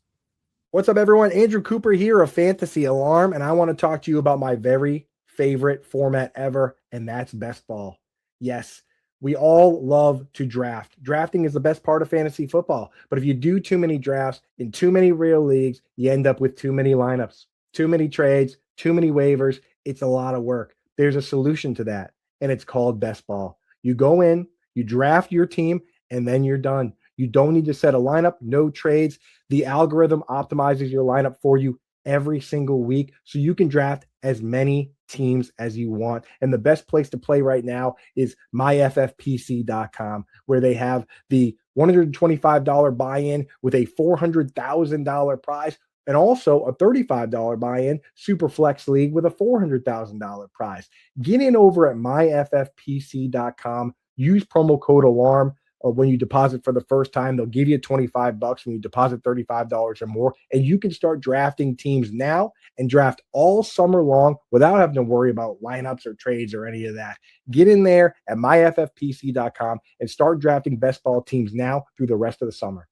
What's up, everyone? Andrew Cooper here of Fantasy Alarm, and I want to talk to you about my very favorite format ever, and that's best ball. Yes, we all love to draft. Drafting is the best part of fantasy football, but if you do too many drafts in too many real leagues, you end up with too many lineups, too many trades, too many waivers. It's a lot of work. There's a solution to that, and it's called best ball. You go in, you draft your team, and then you're done. You don't need to set a lineup, no trades. The algorithm optimizes your lineup for you every single week, so you can draft as many teams as you want. And the best place to play right now is myffpc.com, where they have the $125 buy-in with a $400,000 prize, and also a $35 buy-in super flex league with a $400,000 prize. Get in over at myffpc.com. Use promo code ALARM when you deposit for the first time. They'll give you $25 when you deposit $35 or more, and you can start drafting teams now and draft all summer long without having to worry about lineups or trades or any of that. Get in there at myffpc.com and start drafting best ball teams now through the rest of the summer.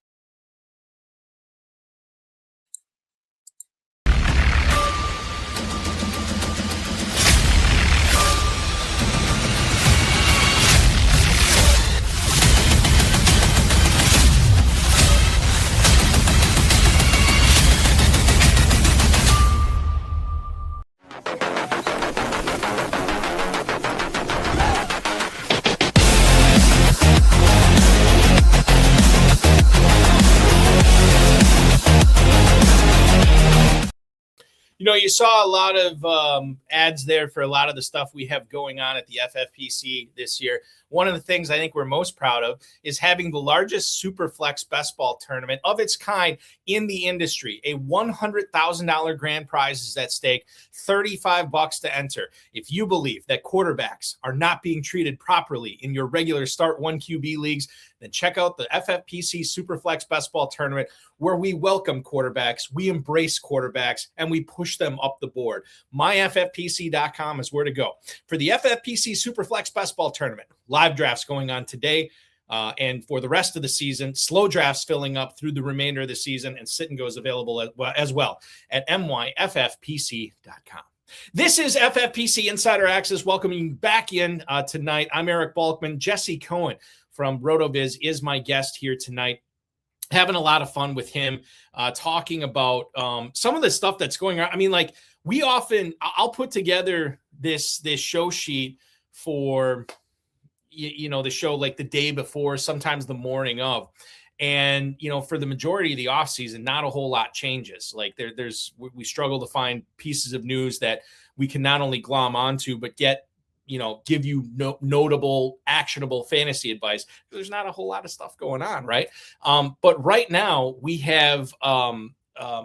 You saw a lot of ads there for a lot of the stuff we have going on at the FFPC this year. One of the things I think we're most proud of is having the largest Superflex best ball tournament of its kind in the industry. A $100,000 grand prize is at stake, $35 to enter. If you believe that quarterbacks are not being treated properly in your regular start 1 QB leagues, then check out the FFPC Superflex best ball tournament, where we welcome quarterbacks, we embrace quarterbacks, and we push them up the board. MyFFPC.com is where to go. For the FFPC Superflex best ball tournament, live drafts going on today, and for the rest of the season, slow drafts filling up through the remainder of the season, and sit and go is available as well at myffpc.com. This is FFPC Insider Access, welcoming you back in tonight. I'm Eric Balkman. Jesse Cohen from RotoViz is my guest here tonight. Having a lot of fun with him, talking about some of the stuff that's going on. I mean, like, I'll put together this show sheet for, the show like the day before, sometimes the morning of. And, for the majority of the offseason, not a whole lot changes. Like we struggle to find pieces of news that we can not only glom onto, but get, give you notable, actionable fantasy advice. There's not a whole lot of stuff going on, right? But right now we have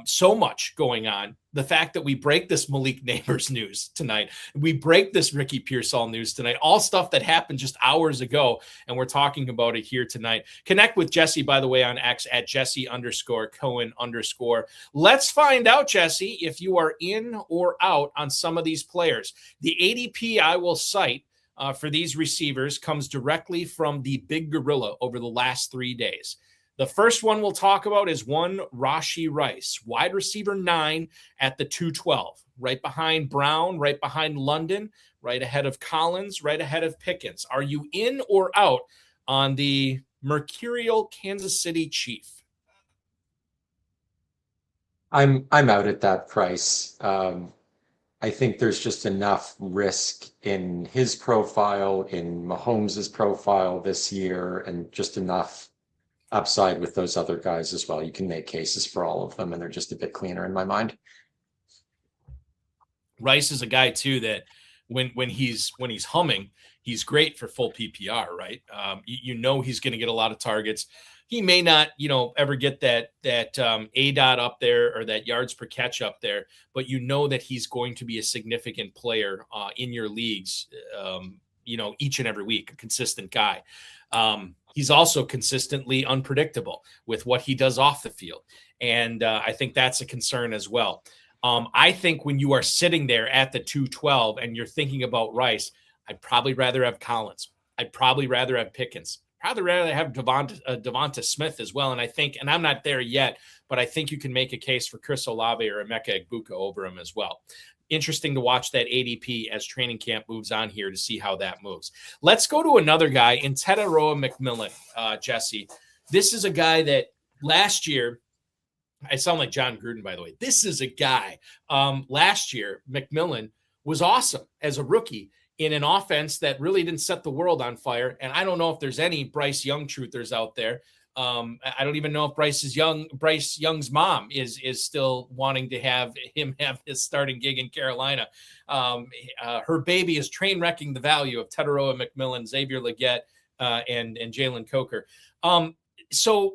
so much going on. The fact that we break this Malik Nabers news tonight, we break this Ricky Pearsall news tonight, all stuff that happened just hours ago, and we're talking about it here tonight. Connect with Jesse, by the way, on X at Jesse_Cohen_. Let's find out, Jesse, if you are in or out on some of these players. The ADP I will cite for these receivers comes directly from the Big Gorilla over the last 3 days. The first one we'll talk about is one Rashee Rice, wide receiver 9 at the 212, right behind Brown, right behind London, right ahead of Collins, right ahead of Pickens. Are you in or out on the mercurial Kansas City Chief? I'm out at that price. I think there's just enough risk in his profile, in Mahomes' profile this year, and just enough upside with those other guys as well. You can make cases for all of them, and they're just a bit cleaner in my mind. Rice is a guy too that when he's humming, he's great for full PPR, right? He's going to get a lot of targets. He may not, ever get that ADOT up there or that yards per catch up there, but that he's going to be a significant player in your leagues, each and every week, a consistent guy. He's also consistently unpredictable with what he does off the field. And I think that's a concern as well. I think when you are sitting there at the 212 and you're thinking about Rice, I'd probably rather have Collins. I'd probably rather have Pickens. Probably rather have Devonta Smith as well. And I'm not there yet, but I think you can make a case for Chris Olave or Emeka Egbuka over him as well. Interesting to watch that ADP as training camp moves on here to see how that moves. Let's go to another guy in Tetairoa McMillan, Jesse. This is a guy that last year, I sound like John Gruden, by the way. This is a guy. Last year, McMillan was awesome as a rookie in an offense that really didn't set the world on fire. And I don't know if there's any Bryce Young truthers out there. I don't even know if Bryce Young's mom is still wanting to have him have his starting gig in Carolina. Her baby is train wrecking the value of Tetairoa McMillan, Xavier Leggett, and Jalen Coker. So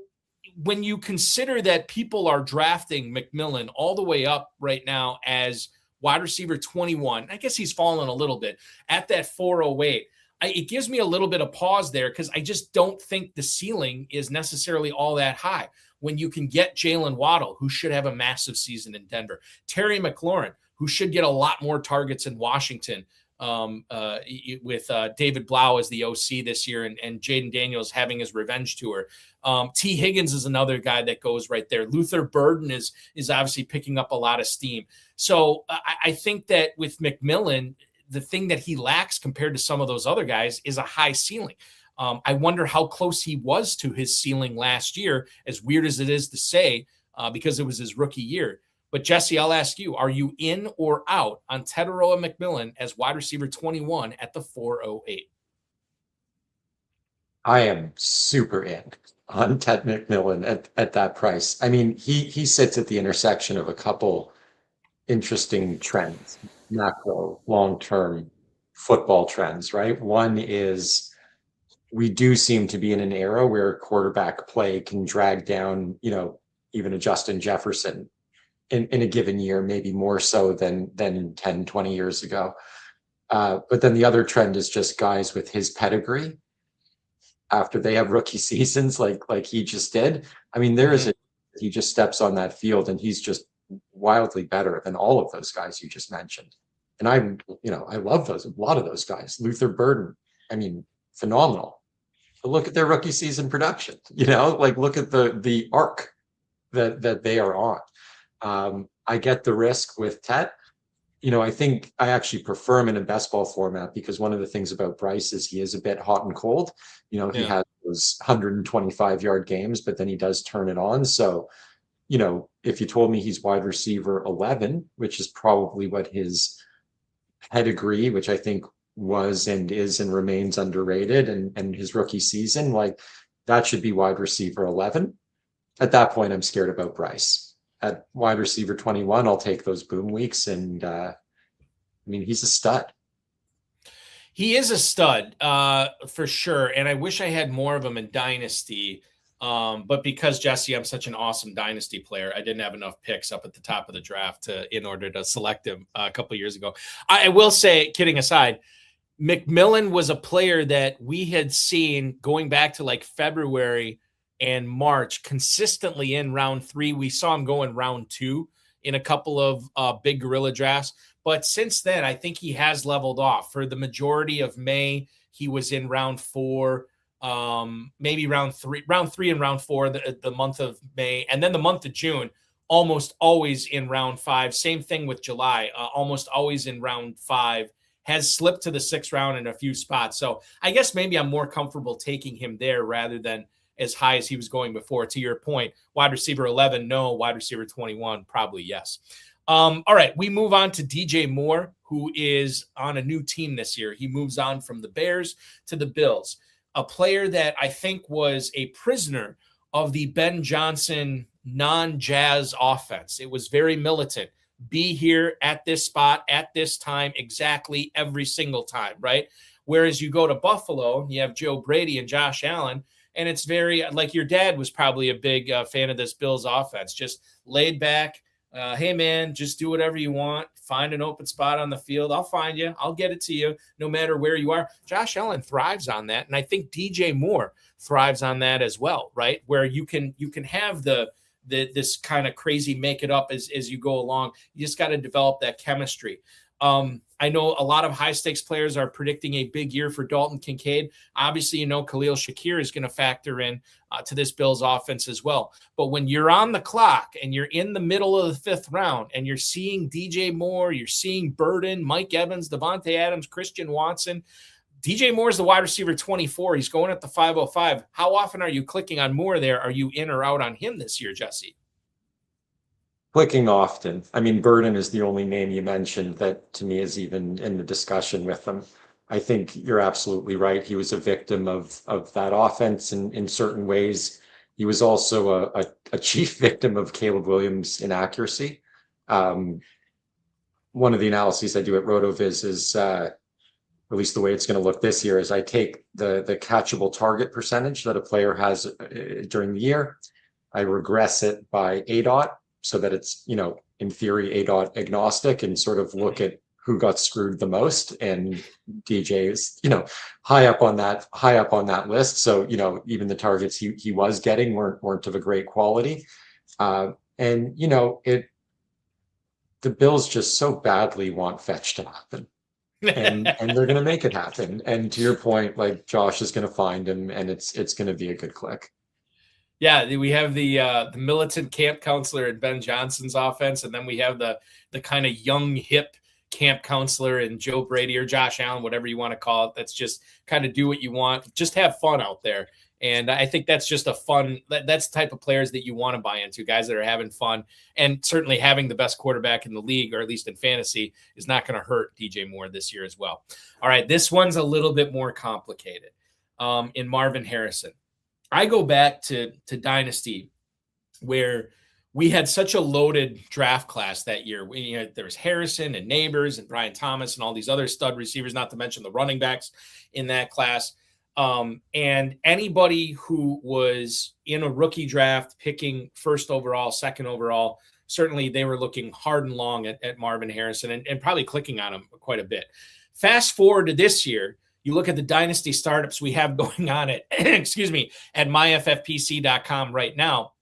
when you consider that people are drafting McMillan all the way up right now as wide receiver 21, I guess he's fallen a little bit at that 408. It gives me a little bit of pause there because I just don't think the ceiling is necessarily all that high when you can get Jalen Waddle, who should have a massive season in Denver, Terry McLaurin, who should get a lot more targets in Washington with David Blau as the OC this year and Jaden Daniels having his revenge tour. T. Higgins is another guy that goes right there. Luther Burden is obviously picking up a lot of steam. So I think that with McMillan, the thing that he lacks compared to some of those other guys is a high ceiling. I wonder how close he was to his ceiling last year, as weird as it is to say, because it was his rookie year. But Jesse, I'll ask you, are you in or out on Tetairoa McMillan as wide receiver 21 at the 408? I am super in on Ted McMillan at that price. I mean, he sits at the intersection of a couple interesting trends, macro, long-term football trends, right? One is we do seem to be in an era where quarterback play can drag down, even a Justin Jefferson in a given year, maybe more so than 10, 20 years ago. But then the other trend is just guys with his pedigree after they have rookie seasons like he just did. I mean, he just steps on that field and he's just wildly better than all of those guys you just mentioned. And I love a lot of those guys. Luther Burden, I mean, phenomenal. But look at their rookie season production, look at the arc that they are on. I get the risk with Tet. I think I actually prefer him in a best ball format because one of the things about Bryce is he is a bit hot and cold. He has those 125-yard games, but then he does turn it on. So, if you told me he's wide receiver 11, which is probably what his pedigree, which I think was and is and remains underrated, and his rookie season, that should be wide receiver 11. At that point, I'm scared about Bryce. At wide receiver 21, I'll take those boom weeks. And he's a stud. He is a stud for sure. And I wish I had more of him in Dynasty. But because, Jesse, I'm such an awesome Dynasty player, I didn't have enough picks up at the top of the draft in order to select him a couple of years ago. I will say, kidding aside, McMillan was a player that we had seen going back to February and March consistently in round 3. We saw him go in round 2 in a couple of big gorilla drafts. But since then, I think he has leveled off. For the majority of May, he was in round 4, maybe round 3 and round 4, the month of May. And then the month of June, almost always in round 5. Same thing with July, almost always in round 5. Has slipped to the 6th round in a few spots. So I guess maybe I'm more comfortable taking him there rather than as high as he was going before. To your point, wide receiver 11, no. Wide receiver 21, probably yes. All right, we move on to DJ Moore, who is on a new team this year. He moves on from the Bears to the Bills, a player that I think was a prisoner of the Ben Johnson non-Jazz offense. It was very militant. Be here at this spot at this time exactly every single time, right? Whereas you go to Buffalo, you have Joe Brady and Josh Allen, and it's very like your dad was probably a big fan of this Bills offense, just laid back. Hey, man, just do whatever you want. Find an open spot on the field. I'll find you. I'll get it to you no matter where you are. Josh Allen thrives on that, and I think DJ Moore thrives on that as well, right? Where you can have this kind of crazy make it up as you go along. You just got to develop that chemistry. I know a lot of high stakes players are predicting a big year for Dalton Kincaid. Obviously, Khalil Shakir is going to factor in to this Bills offense as well. But when you're on the clock and you're in the middle of the 5th round and you're seeing DJ Moore, you're seeing Burden, Mike Evans, Devontae Adams, Christian Watson, DJ Moore is the wide receiver 24. He's going at the 505. How often are you clicking on Moore there? Are you in or out on him this year, Jesse? Clicking often. I mean, Burden is the only name you mentioned that to me is even in the discussion with them. I think you're absolutely right. He was a victim of that offense in certain ways. He was also a chief victim of Caleb Williams' inaccuracy. One of the analyses I do at RotoViz is, at least the way it's going to look this year, is I take the catchable target percentage that a player has during the year. I regress it by ADOT, so that it's, in theory, ADOT agnostic, and sort of look at who got screwed the most. And DJ is, high up on that list. So, even the targets he was getting weren't of a great quality. The Bills just so badly want fetch to happen. and they're going to make it happen. And to your point, Josh is going to find him, and it's going to be a good click. Yeah, we have the militant camp counselor in Ben Johnson's offense, and then we have the kind of young, hip camp counselor in Joe Brady or Josh Allen, whatever you want to call it. That's just kind of do what you want. Just have fun out there. And I think that's just that's the type of players that you want to buy into, guys that are having fun. And certainly having the best quarterback in the league, or at least in fantasy, is not going to hurt DJ Moore this year as well. All right, this one's a little bit more complicated in Marvin Harrison. I go back to Dynasty, where we had such a loaded draft class that year. There was Harrison and Nabers and Brian Thomas and all these other stud receivers, not to mention the running backs in that class. And anybody who was in a rookie draft picking first overall, second overall, certainly they were looking hard and long at Marvin Harrison and probably clicking on him quite a bit. Fast forward to this year, you look at the dynasty startups we have going on at, excuse me, at myffpc.com right now.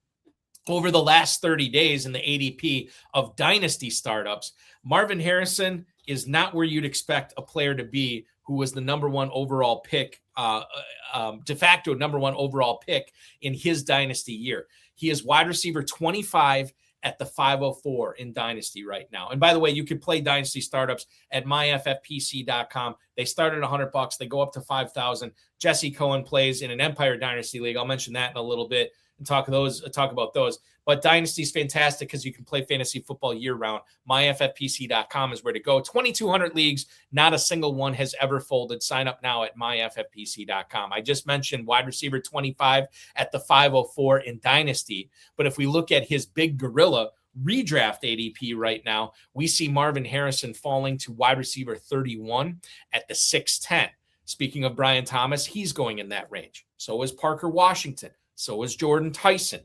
Over the last 30 days in the ADP of dynasty startups, Marvin Harrison is not where you'd expect a player to be who was the number one overall pick, de facto number one overall pick in his dynasty year. He is wide receiver 25 at the 504 in dynasty right now. And by the way, you could play dynasty startups at myffpc.com. They start at $100. They go up to 5,000. Jesse Cohen plays in an Empire Dynasty League. I'll mention that in a little bit and talk about those. But Dynasty is fantastic because you can play fantasy football year round. MyFFPC.com is where to go. 2,200 leagues. Not a single one has ever folded. Sign up now at MyFFPC.com. I just mentioned wide receiver 25 at the 504 in Dynasty. But if we look at his big gorilla redraft ADP right now, we see Marvin Harrison falling to wide receiver 31 at the 610. Speaking of Brian Thomas, he's going in that range. So is Parker Washington. So is Jordan Tyson.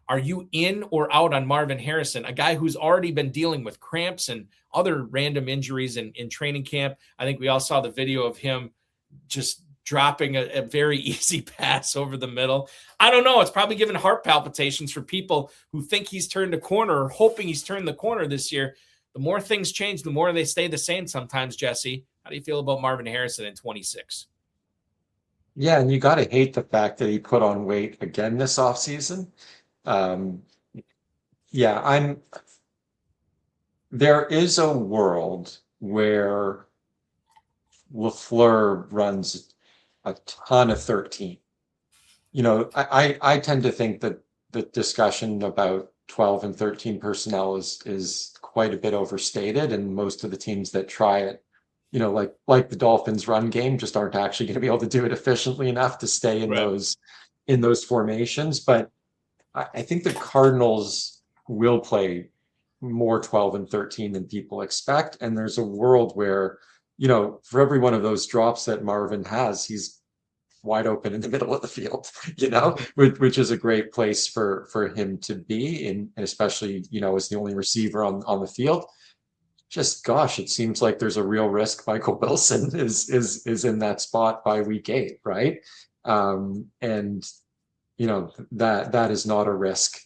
Are you in or out on Marvin Harrison, a guy who's already been dealing with cramps and other random injuries in training camp? I think we all saw the video of him just dropping a very easy pass over the middle. I don't know. It's probably giving heart palpitations for people who think he's turned a corner or hoping he's turned the corner this year. The more things change, the more they stay the same sometimes, Jesse. How do you feel about Marvin Harrison in 26? Yeah, and you got to hate the fact that he put on weight again this offseason. There is a world where LaFleur runs a ton of 13. I tend to think that the discussion about 12 and 13 personnel is quite a bit overstated, and most of the teams that try it, like the Dolphins run game, just aren't actually going to be able to do it efficiently enough to stay in those formations. But I think the Cardinals will play more 12 and 13 than people expect. And there's a world where, for every one of those drops that Marvin has, he's wide open in the middle of the field, which is a great place for him to be, and especially, as the only receiver on the field. Just, gosh, it seems like there's a real risk Michael Wilson is in that spot by week 8, right? And that is not a risk.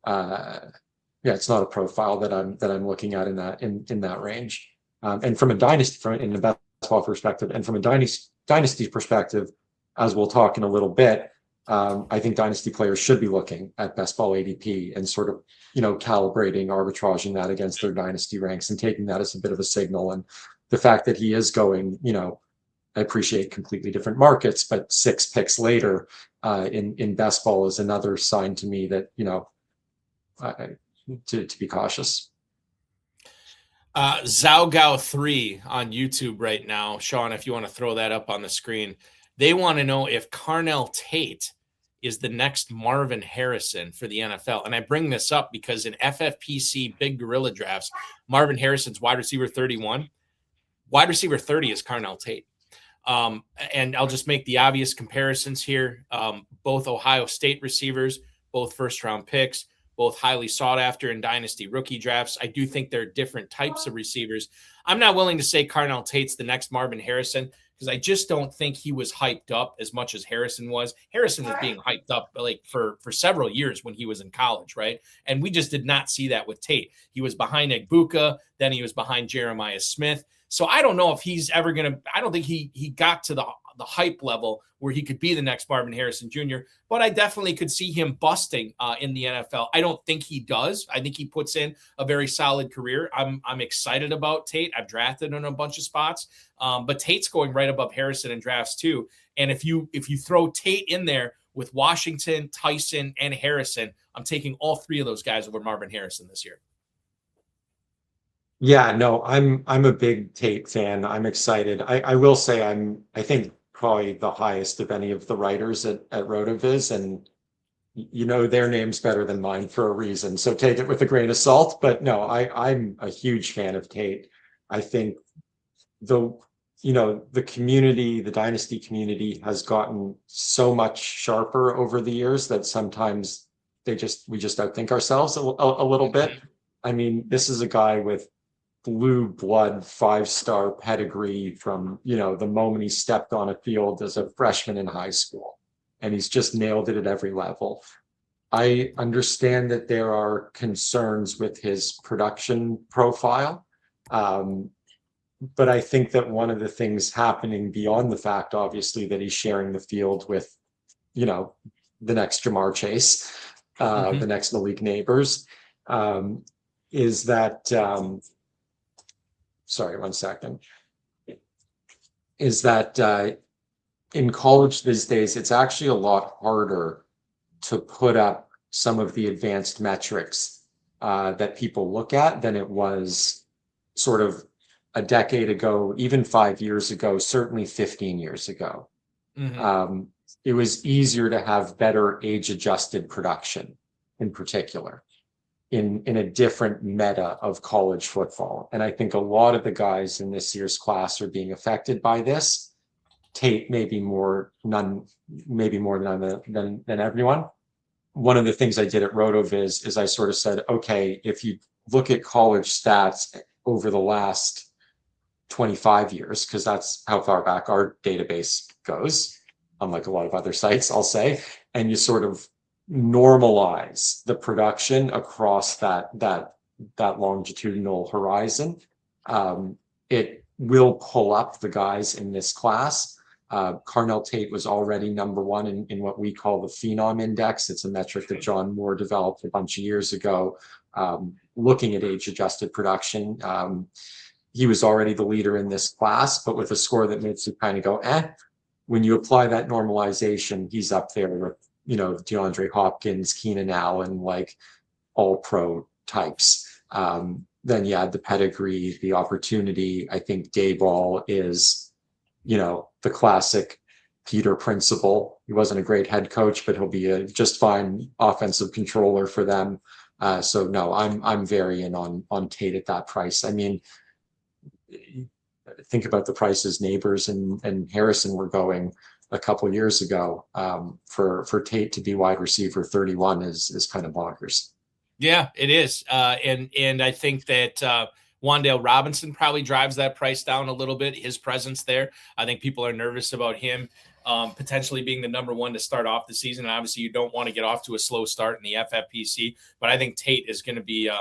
It's not a profile that I'm looking at in that range. And from a dynasty, in the basketball perspective, and from a dynasty perspective, as we'll talk in a little bit, I think dynasty players should be looking at best ball ADP and sort of, calibrating, arbitraging that against their dynasty ranks and taking that as a bit of a signal. And the fact that he is going, I appreciate completely different markets, but 6 picks later in best ball is another sign to me that, to be cautious. Zaogao3 on YouTube right now. Sean, if you want to throw that up on the screen, they want to know if Carnell Tate is the next Marvin Harrison for the NFL. And I bring this up because in FFPC Big Gorilla drafts, Marvin Harrison's wide receiver 31. Wide receiver 30 is Carnell Tate. And I'll just make the obvious comparisons here. Both Ohio State receivers, both first-round picks, both highly sought after in dynasty rookie drafts. I do think they're different types of receivers. I'm not willing to say Carnell Tate's the next Marvin Harrison because I just don't think he was hyped up as much as Harrison was. Harrison was being hyped up like for several years when he was in college, right? And we just did not see that with Tate. He was behind Egbuka, then he was behind Jeremiah Smith. So I don't know if he's ever going to – I don't think he got to the hype level where he could be the next Marvin Harrison Jr., but I definitely could see him busting in the NFL. I don't think he does. I think he puts in a very solid career. I'm excited about Tate. I've drafted in a bunch of spots, but Tate's going right above Harrison in drafts too. And if you throw Tate in there with Washington, Tyson, and Harrison, I'm taking all 3 of those guys over Marvin Harrison this year. Yeah, no, I'm a big Tate fan. I'm excited. I will say I think probably the highest of any of the writers at RotoViz, and you know their name's better than mine for a reason, so take it with a grain of salt. But no, I'm a huge fan of Tate. I think the community, the dynasty community, has gotten so much sharper over the years that sometimes we just outthink ourselves a little bit. I mean, this is a guy with blue blood 5-star pedigree from the moment he stepped on a field as a freshman in high school, and he's just nailed it at every level. I understand that there are concerns with his production profile, but I think that one of the things happening beyond the fact, obviously, that he's sharing the field with the next Jamar Chase, the next Malik Nabers, is that sorry, 1 second, is that in college these days, it's actually a lot harder to put up some of the advanced metrics that people look at than it was sort of a decade ago, even 5 years ago, certainly 15 years ago. It was easier to have better age-adjusted production in particular in a different meta of college football. And I think a lot of the guys in this year's class are being affected by this. Tate maybe more than everyone. One of the things I did at RotoViz is I sort of said, okay, if you look at college stats over the last 25 years, because that's how far back our database goes, unlike a lot of other sites, I'll say, and you sort of normalize the production across that longitudinal horizon, it will pull up the guys in this class. Carnell Tate was already number one in what we call the Phenom Index. It's a metric that John Moore developed a bunch of years ago, looking at age-adjusted production. He was already the leader in this class, but with a score that makes you kind of go, when you apply that normalization, he's up there with, DeAndre Hopkins, Keenan Allen, like all pro types. Then you add the pedigree, the opportunity. I think Dayball is, the classic Peter principle. He wasn't a great head coach, but he'll be a just fine offensive controller for them. So no, I'm very in on Tate at that price. I mean, think about the prices Nabers and Harrison were going a couple years ago. For Tate to be wide receiver 31 is kind of bonkers. Yeah, it is. And I think that Wan'Dale Robinson probably drives that price down a little bit. His presence there, I think people are nervous about him potentially being the number one to start off the season. And obviously, you don't want to get off to a slow start in the FFPC, but I think Tate is going to be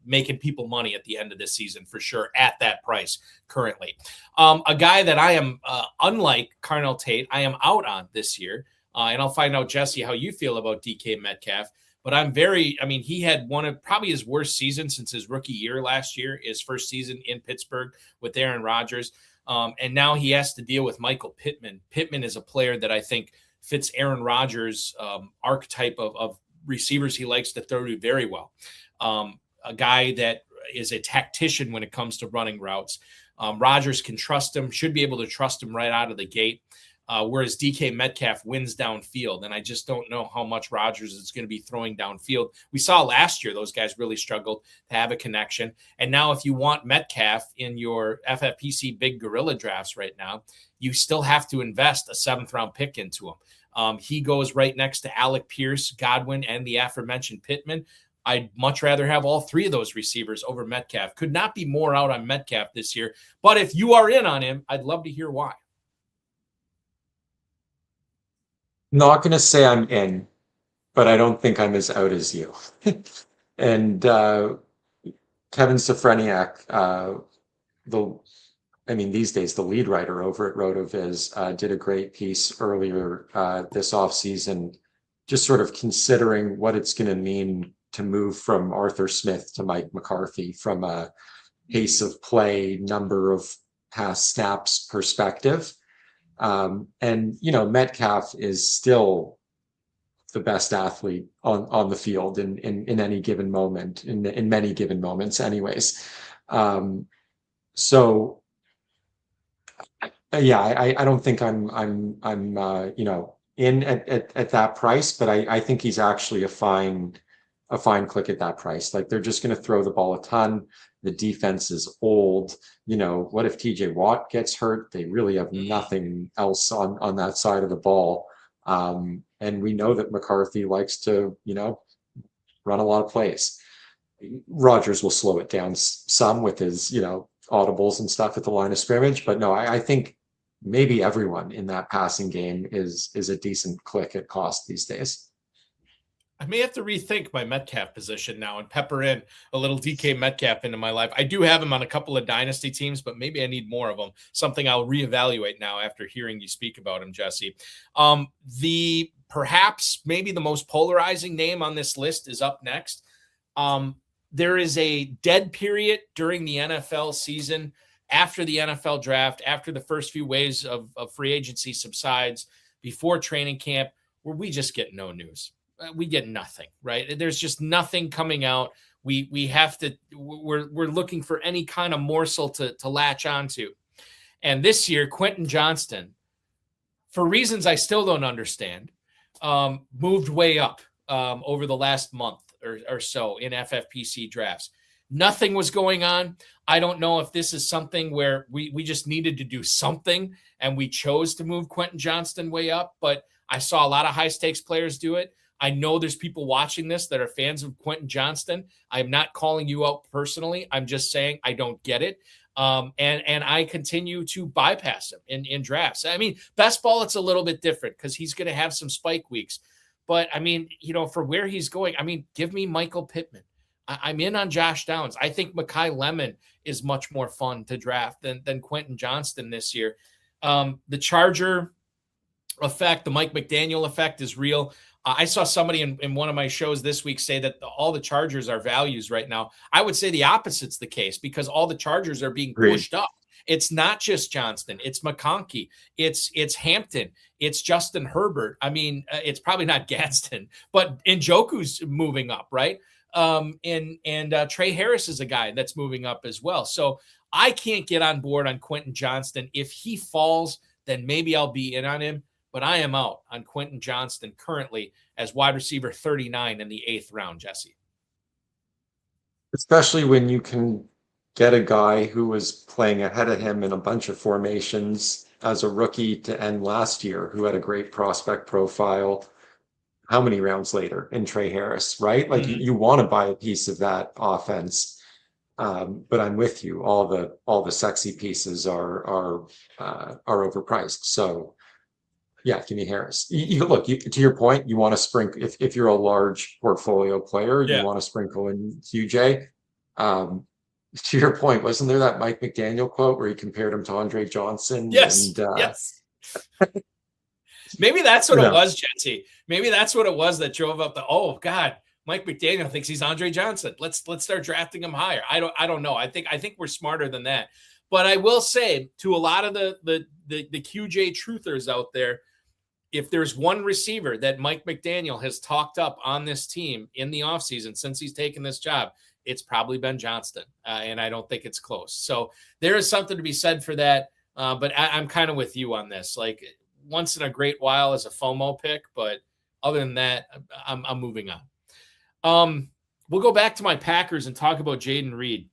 making people money at the end of this season for sure at that price currently. A guy that I am, unlike Carnell Tate, I am out on this year, and I'll find out, Jesse, how you feel about DK Metcalf. But he had one of probably his worst seasons since his rookie year last year, his first season in Pittsburgh with Aaron Rodgers. And now he has to deal with Michael Pittman. Pittman is a player that I think fits Aaron Rodgers' archetype of receivers he likes to throw to very well. A guy that is a tactician when it comes to running routes. Rodgers can trust him, should be able to trust him right out of the gate. Whereas DK Metcalf wins downfield, and I just don't know how much Rodgers is going to be throwing downfield. We saw last year those guys really struggled to have a connection. And now if you want Metcalf in your FFPC big gorilla drafts right now, you still have to invest a 7th-round pick into him. He goes right next to Alec Pierce, Godwin, and the aforementioned Pittman. I'd much rather have all three of those receivers over Metcalf. Could not be more out on Metcalf this year. But if you are in on him, I'd love to hear why. Not going to say I'm in, but I don't think I'm as out as you. And Kevin Sofreniak, these days the lead writer over at RotoViz, did a great piece earlier this offseason, just sort of considering what it's going to mean to move from Arthur Smith to Mike McCarthy from a pace of play, number of pass snaps perspective. And Metcalf is still the best athlete on the field in any given moment, in many given moments anyways. I don't think I'm in at that price, but I think he's actually a fine click at that price. Like, they're just going to throw the ball a ton. The defense is old. What if TJ Watt gets hurt? They really have nothing else on that side of the ball. And we know that McCarthy likes to, run a lot of plays. Rodgers will slow it down some with his, audibles and stuff at the line of scrimmage. But no, I think maybe everyone in that passing game is a decent click at cost these days. I may have to rethink my Metcalf position now and pepper in a little DK Metcalf into my life. I do have him on a couple of dynasty teams, but maybe I need more of them. Something I'll reevaluate now after hearing you speak about him, Jesse. Perhaps maybe the most polarizing name on this list is up next. There is a dead period during the NFL season, after the NFL draft, after the first few waves of free agency subsides, before training camp, where we just get no news. We get nothing, right? There's just nothing coming out. We're looking for any kind of morsel to latch onto. And this year, Quentin Johnston, for reasons I still don't understand, moved way up over the last month or so in FFPC drafts. Nothing was going on. I don't know if this is something where we just needed to do something and we chose to move Quentin Johnston way up, but I saw a lot of high stakes players do it. I know there's people watching this that are fans of Quentin Johnston. I'm not calling you out personally. I'm just saying I don't get it. And I continue to bypass him in drafts. I mean, best ball, it's a little bit different because he's going to have some spike weeks. But I mean, for where he's going, I mean, give me Michael Pittman. I'm in on Josh Downs. I think Mekhi Lemon is much more fun to draft than Quentin Johnston this year. The Charger effect, the Mike McDaniel effect is real. I saw somebody in one of my shows this week say that all the Chargers are values right now. I would say the opposite's the case because all the Chargers are being pushed up. It's not just Johnston. It's McConkey. It's Hampton. It's Justin Herbert. I mean, it's probably not Gadsden, but Njoku's moving up, right? And Trey Harris is a guy that's moving up as well. So I can't get on board on Quentin Johnston. If he falls, then maybe I'll be in on him. But I am out on Quentin Johnston currently as wide receiver 39 in the 8th round, Jesse. Especially when you can get a guy who was playing ahead of him in a bunch of formations as a rookie to end last year, who had a great prospect profile. How many rounds later in Trey Harris, right? Like you want to buy a piece of that offense. But I'm with you. All the sexy pieces are overpriced. So yeah, give me Harris. Look, to your point, you want to sprinkle if you're a large portfolio player, you want to sprinkle in QJ. To your point, wasn't there that Mike McDaniel quote where he compared him to Andre Johnson? Yes. Yes. Maybe that's what it was, Jesse. Maybe that's what it was that drove up oh God, Mike McDaniel thinks he's Andre Johnson. Let's start drafting him higher. I don't know. I think we're smarter than that. But I will say to a lot of the QJ truthers out there, if there's one receiver that Mike McDaniel has talked up on this team in the offseason since he's taken this job, it's probably Ben Johnston. And I don't think it's close. So there is something to be said for that. But I'm kind of with you on this. Like once in a great while as a FOMO pick. But other than that, I'm moving on. We'll go back to my Packers and talk about Jayden Reed.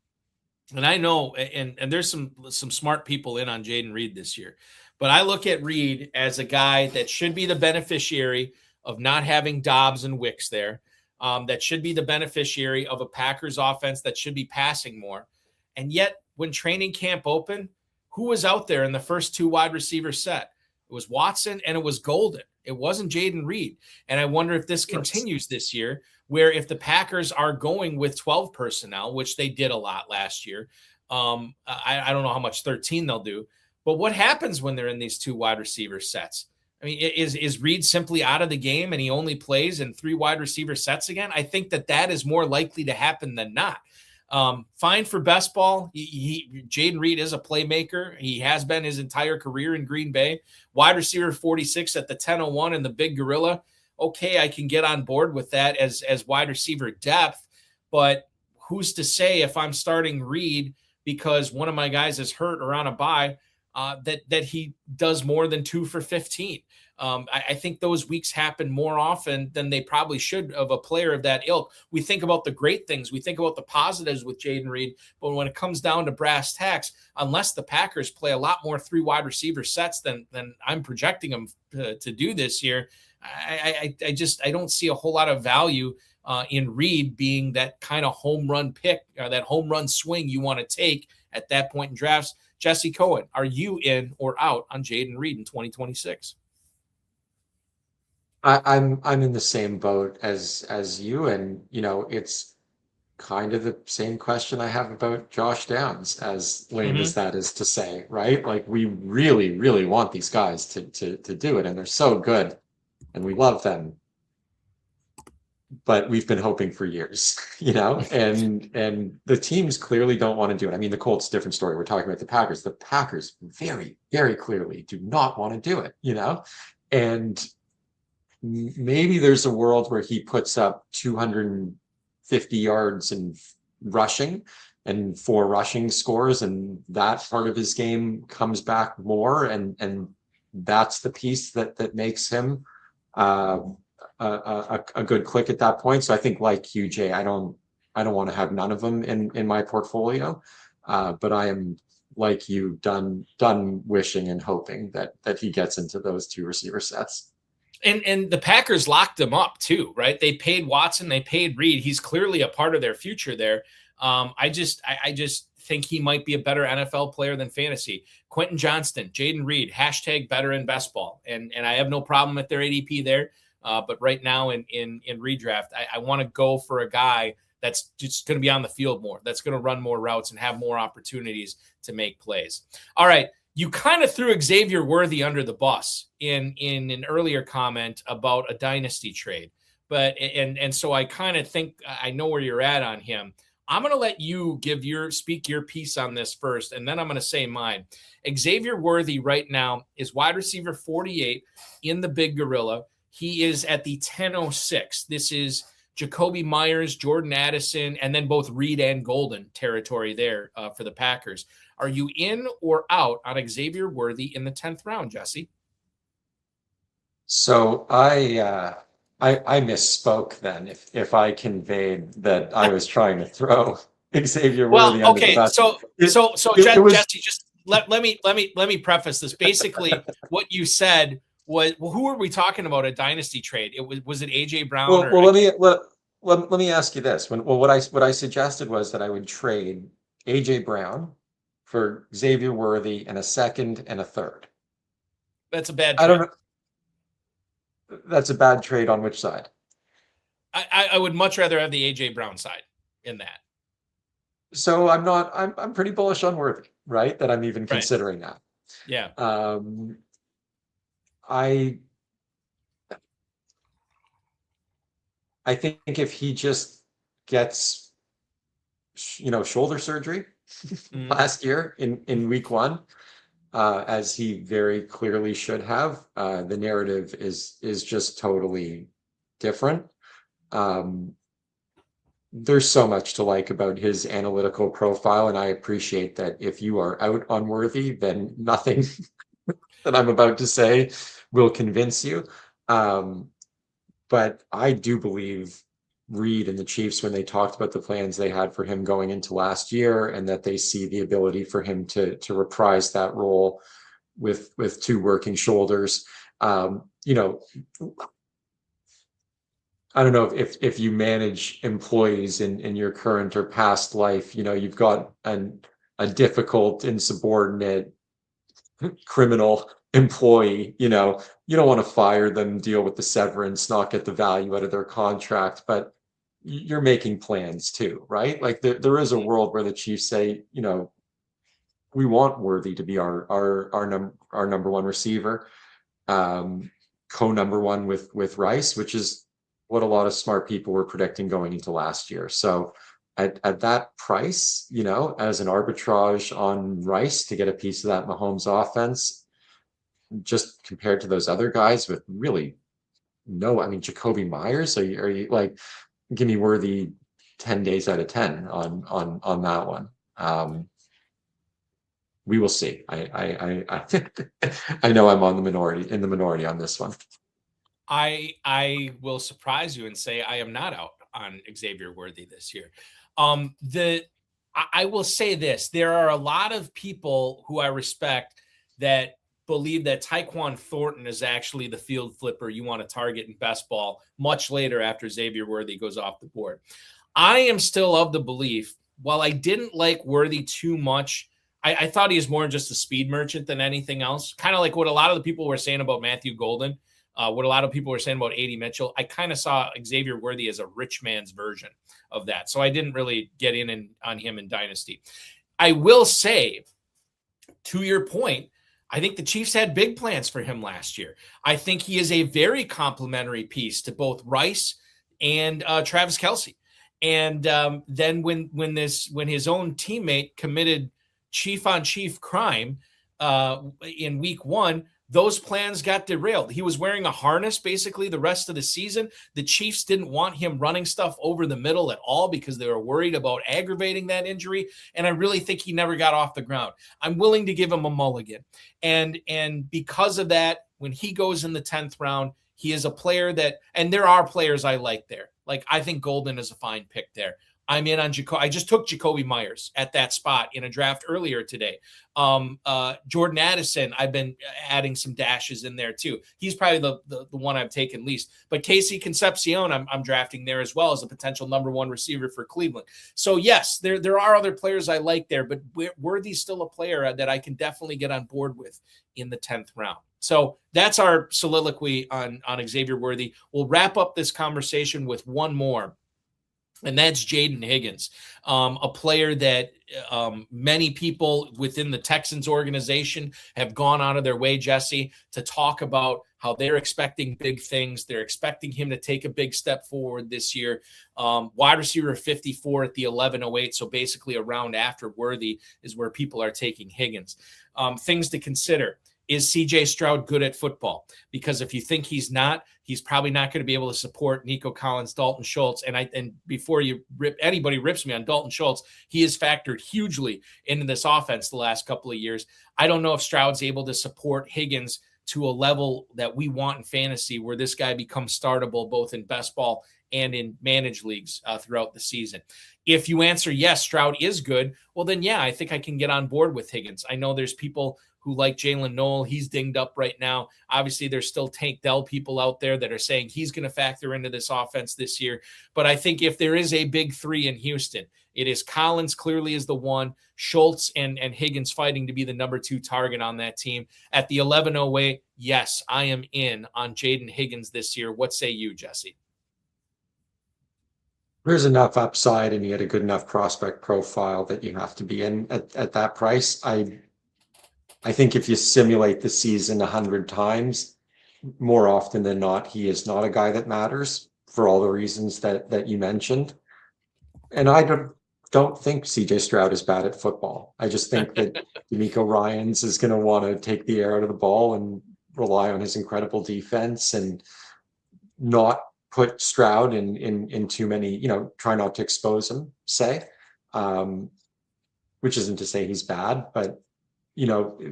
And I know, and there's some smart people in on Jayden Reed this year. But I look at Reed as a guy that should be the beneficiary of not having Dobbs and Wicks there. That should be the beneficiary of a Packers offense that should be passing more. And yet, when training camp opened, who was out there in the first 2 wide receiver set? It was Watson and it was Golden. It wasn't Jayden Reed. And I wonder if this continues this year, where if the Packers are going with 12 personnel, which they did a lot last year, I don't know how much 13 they'll do. But what happens when they're in these 2 wide receiver sets? I mean, is Reed simply out of the game and he only plays in 3 wide receiver sets again? I think that is more likely to happen than not. Fine for best ball. Jayden Reed is a playmaker. He has been his entire career in Green Bay. Wide receiver 46 at the 10-01 and the big gorilla. Okay, I can get on board with that as wide receiver depth. But who's to say if I'm starting Reed because one of my guys is hurt or on a bye, that he does more than 2 for 15. I think those weeks happen more often than they probably should of a player of that ilk. We think about the great things. We think about the positives with Jayden Reed. But when it comes down to brass tacks, unless the Packers play a lot more 3 wide receiver sets than I'm projecting them to do this year, I don't see a whole lot of value in Reed being that kind of home run pick or that home run swing you want to take at that point in drafts. Jesse Cohen, are you in or out on Jayden Reed in 2026? I'm in the same boat as you, and it's kind of the same question I have about Josh Downs, as lame as that is to say, right? Like, we really, really want these guys to do it, and they're so good, and we love them. But we've been hoping for years, and the teams clearly don't want to do it. I mean, the Colts, different story. We're talking about the Packers. The Packers very, very clearly do not want to do it, and maybe there's a world where he puts up 250 yards in rushing and 4 rushing scores, and that part of his game comes back more, and that's the piece that makes him a good click at that point. So I think, like you, Jay, I don't want to have none of them in my portfolio, but I am, like you, done wishing and hoping that he gets into those 2 receiver sets. And the Packers locked him up too, right? They paid Watson, they paid Reed. He's clearly a part of their future there. I just think he might be a better NFL player than fantasy. Quentin Johnston, Jayden Reed, # better in best ball. And I have no problem with their ADP there. But right now in redraft, I want to go for a guy that's just going to be on the field more, that's going to run more routes and have more opportunities to make plays. All right. You kind of threw Xavier Worthy under the bus in an earlier comment about a dynasty trade, but so I kind of think I know where you're at on him. I'm going to let you speak your piece on this first, and then I'm going to say mine. Xavier Worthy right now is wide receiver 48 in the Big Gorilla. He is at the 1006. This is Jacoby Myers, Jordan Addison, and then both Reed and Golden territory there for the Packers. Are you in or out on Xavier Worthy in the 10th round, Jesse? So I misspoke then if I conveyed that I was trying to throw Xavier Worthy under the bus. Jesse, just let me preface this. Basically, what you said was, well, who are we talking about a dynasty trade? Was it AJ Brown? Let me ask you this. What I suggested was that I would trade AJ Brown for Xavier Worthy and a 2nd and a 3rd. That's a bad trade. I don't know. That's a bad trade on which side? I would much rather have the AJ Brown side in that. So I'm pretty bullish on Worthy, right? That I'm even considering that. Yeah. I think if he just gets, shoulder surgery last year in week 1, as he very clearly should have, the narrative is just totally different. There's so much to like about his analytical profile, and I appreciate that if you are out on Worthy, then nothing that I'm about to say will convince you. But I do believe Reed and the Chiefs, when they talked about the plans they had for him going into last year, and that they see the ability for him to reprise that role with 2 working shoulders. I don't know if you manage employees in your current or past life, you've got a difficult, insubordinate, criminal employee, you don't want to fire them, deal with the severance, not get the value out of their contract, but you're making plans too, right? Like there is a world where the Chiefs say, we want Worthy to be our number 1 receiver, co-number 1 with Rice, which is what a lot of smart people were predicting going into last year. So at that price, as an arbitrage on Rice to get a piece of that Mahomes offense, just compared to those other guys with really Jacoby Myers, are you like, give me Worthy 10 days out of 10 on that one. we will see. I know I'm in the minority on this one. I will surprise you and say I am not out on Xavier Worthy this year. I will say this: there are a lot of people who I respect that believe that Tyquan Thornton is actually the field flipper you want to target in best ball much later after Xavier Worthy goes off the board. I am still of the belief, while I didn't like Worthy too much, I thought he was more just a speed merchant than anything else. Kind of like what a lot of the people were saying about Matthew Golden, what a lot of people were saying about A.D. Mitchell. I kind of saw Xavier Worthy as a rich man's version of that. So I didn't really get in on him in Dynasty. I will say, to your point, I think the Chiefs had big plans for him last year. I think he is a very complimentary piece to both Rice and Travis Kelce. And then when his own teammate committed chief-on-chief crime in week 1, those plans got derailed. He was wearing a harness basically the rest of the season. The Chiefs didn't want him running stuff over the middle at all because they were worried about aggravating that injury. And I really think he never got off the ground. I'm willing to give him a mulligan. And because of that, when he goes in the 10th round, he is a player that, and there are players I like there. Like, I think Golden is a fine pick there. I'm in on I just took Jacoby Myers at that spot in a draft earlier today. Jordan Addison, I've been adding some dashes in there too. He's probably the one I've taken least. But Casey Concepcion, I'm drafting there as well as a potential number 1 receiver for Cleveland. So yes, there are other players I like there, but Worthy's still a player that I can definitely get on board with in the 10th round. So that's our soliloquy on Xavier Worthy. We'll wrap up this conversation with one more. And that's Jayden Higgins, a player that many people within the Texans organization have gone out of their way, Jesse, to talk about how they're expecting big things. They're expecting him to take a big step forward this year. Wide receiver 54 at the 1108, so basically a round after Worthy is where people are taking Higgins. Things to consider. Is CJ Stroud good at football? Because if you think he's not, he's probably not going to be able to support Nico Collins, Dalton Schultz. And before anybody rips me on Dalton Schultz, he has factored hugely into this offense the last couple of years. I don't know if Stroud's able to support Higgins to a level that we want in fantasy, where this guy becomes startable both in best ball and in managed leagues throughout the season. If you answer yes, Stroud is good, well then yeah, I think I can get on board with Higgins. I know there's people who like Jalen Noel. He's dinged up right now. Obviously, there's still Tank Dell people out there that are saying he's going to factor into this offense this year. But I think if there is a big 3 in Houston, it is Collins clearly is the one, Schultz and Higgins fighting to be the number 2 target on that team. At the 1108, yes, I am in on Jayden Higgins this year. What say you, Jesse? There's enough upside and he had a good enough prospect profile that you have to be in at that price. I think if you simulate the season 100 times, more often than not, he is not a guy that matters for all the reasons that you mentioned. And I don't think CJ Stroud is bad at football. I just think that D'Amico Ryans is going to want to take the air out of the ball and rely on his incredible defense and not put Stroud in too many, try not to expose him, which isn't to say he's bad, but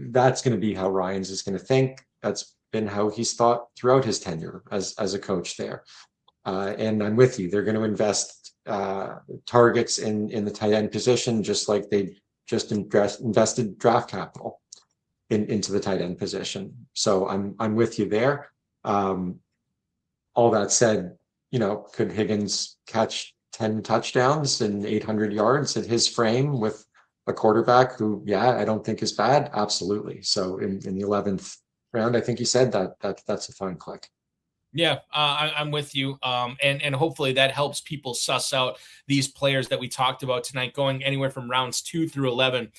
that's going to be how Ryans is going to think. That's been how he's thought throughout his tenure as a coach there. And I'm with you. They're going to invest targets in the tight end position, just like they just invested draft capital into the tight end position. So I'm with you there. All that said, could Higgins catch 10 touchdowns and 800 yards at his frame with a quarterback who, I don't think is bad? Absolutely. So in the 11th round, I think you said that's a fine click. Yeah, I'm with you. And hopefully that helps people suss out these players that we talked about tonight, going anywhere from rounds 2 through 11,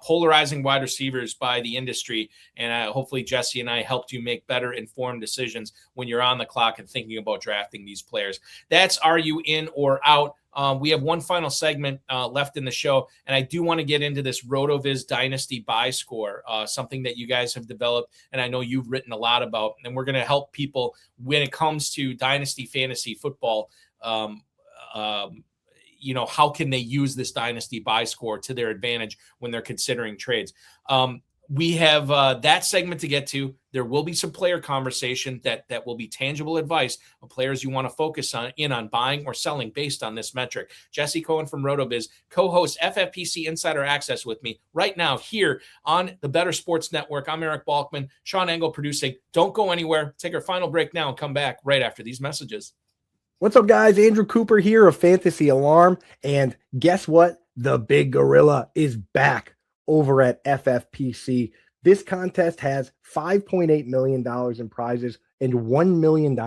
polarizing wide receivers by the industry. And hopefully Jesse and I helped you make better informed decisions when you're on the clock and thinking about drafting these players. That's Are You In or Out? We have one final segment left in the show, and I do want to get into this RotoViz Dynasty Buy Score, something that you guys have developed, and I know you've written a lot about, and we're going to help people when it comes to Dynasty Fantasy Football. how can they use this Dynasty Buy Score to their advantage when they're considering trades. We have that segment to get to. There will be some player conversation that will be tangible advice of players you want to focus on buying or selling based on this metric. Jesse Cohen from RotoViz co-hosts FFPC Insider Access with me right now here on the Better Sports Network. I'm Eric Balkman, Sean Engel producing. Don't go anywhere. Take our final break now and come back right after these messages. What's up, guys? Andrew Cooper here of Fantasy Alarm. And guess what? The big gorilla is back over at FFPC. This contest has $5.8 million in prizes and $1 million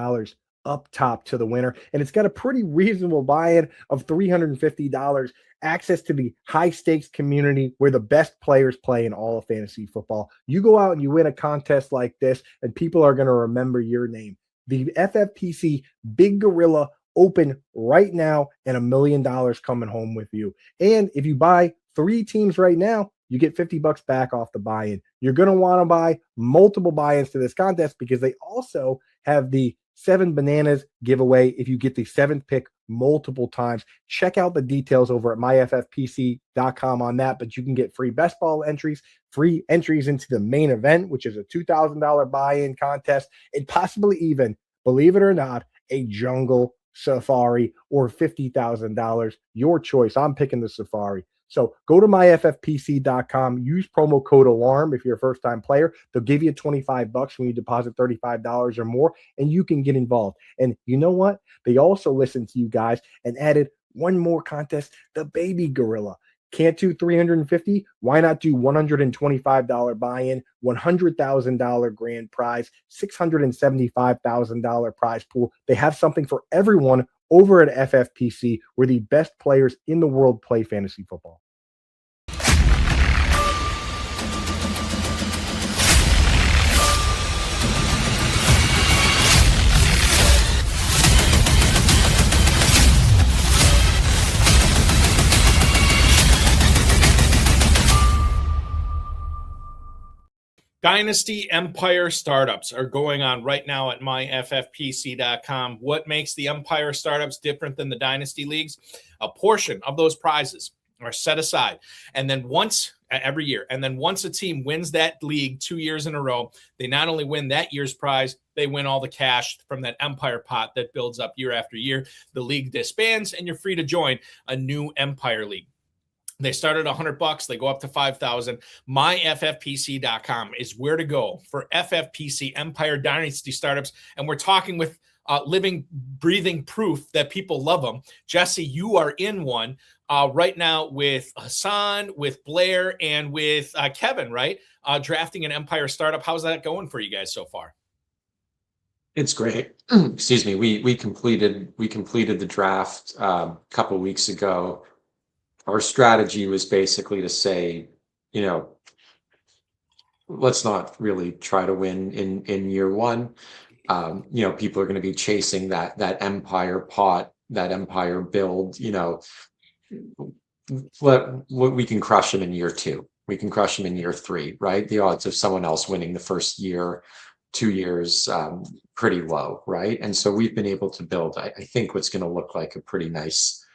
up top to the winner. And it's got a pretty reasonable buy-in of $350, access to the high-stakes community where the best players play in all of fantasy football. You go out and you win a contest like this, and people are going to remember your name. The FFPC Big Gorilla open right now, and $1 million coming home with you. And if you buy 3 teams right now, you get $50 back off the buy-in. You're going to want to buy multiple buy-ins to this contest because they also have the 7 bananas giveaway if you get the 7th pick multiple times. Check out the details over at myffpc.com on that, but you can get free best ball entries, free entries into the main event, which is a $2,000 buy-in contest, and possibly even, believe it or not, a jungle safari or $50,000. Your choice. I'm picking the safari. So go to myffpc.com, use promo code ALARM if you're a first-time player. They'll give you $25 when you deposit $35 or more, and you can get involved. And you know what? They also listened to you guys and added one more contest, the Baby Gorilla. Can't do $350? Why not do $125 buy-in, $100,000 grand prize, $675,000 prize pool? They have something for everyone over at FFPC, where the best players in the world play fantasy football. Dynasty Empire startups are going on right now at myffpc.com. What makes the Empire startups different than the Dynasty leagues? A portion of those prizes are set aside. And then once every year, and then once a team wins that league 2 years in a row, they not only win that year's prize, they win all the cash from that Empire pot that builds up year after year. The league disbands and you're free to join a new Empire league. They start at $100. They go up to $5,000. MyFFPC.com is where to go for FFPC Empire Dynasty startups. And we're talking with living, breathing proof that people love them. Jesse, you are in one right now with Hassan, with Blair, and with Kevin, right? Drafting an Empire startup. How's that going for you guys so far? It's great. Excuse me. We completed the draft a couple of weeks ago. Our strategy was basically to say, let's not really try to win in year one. People are going to be chasing that Empire pot, that Empire build. We can crush them in year 2. We can crush them in year 3, right? The odds of someone else winning the first year, 2 years, pretty low, right? And so we've been able to build, I think, what's going to look like a pretty nice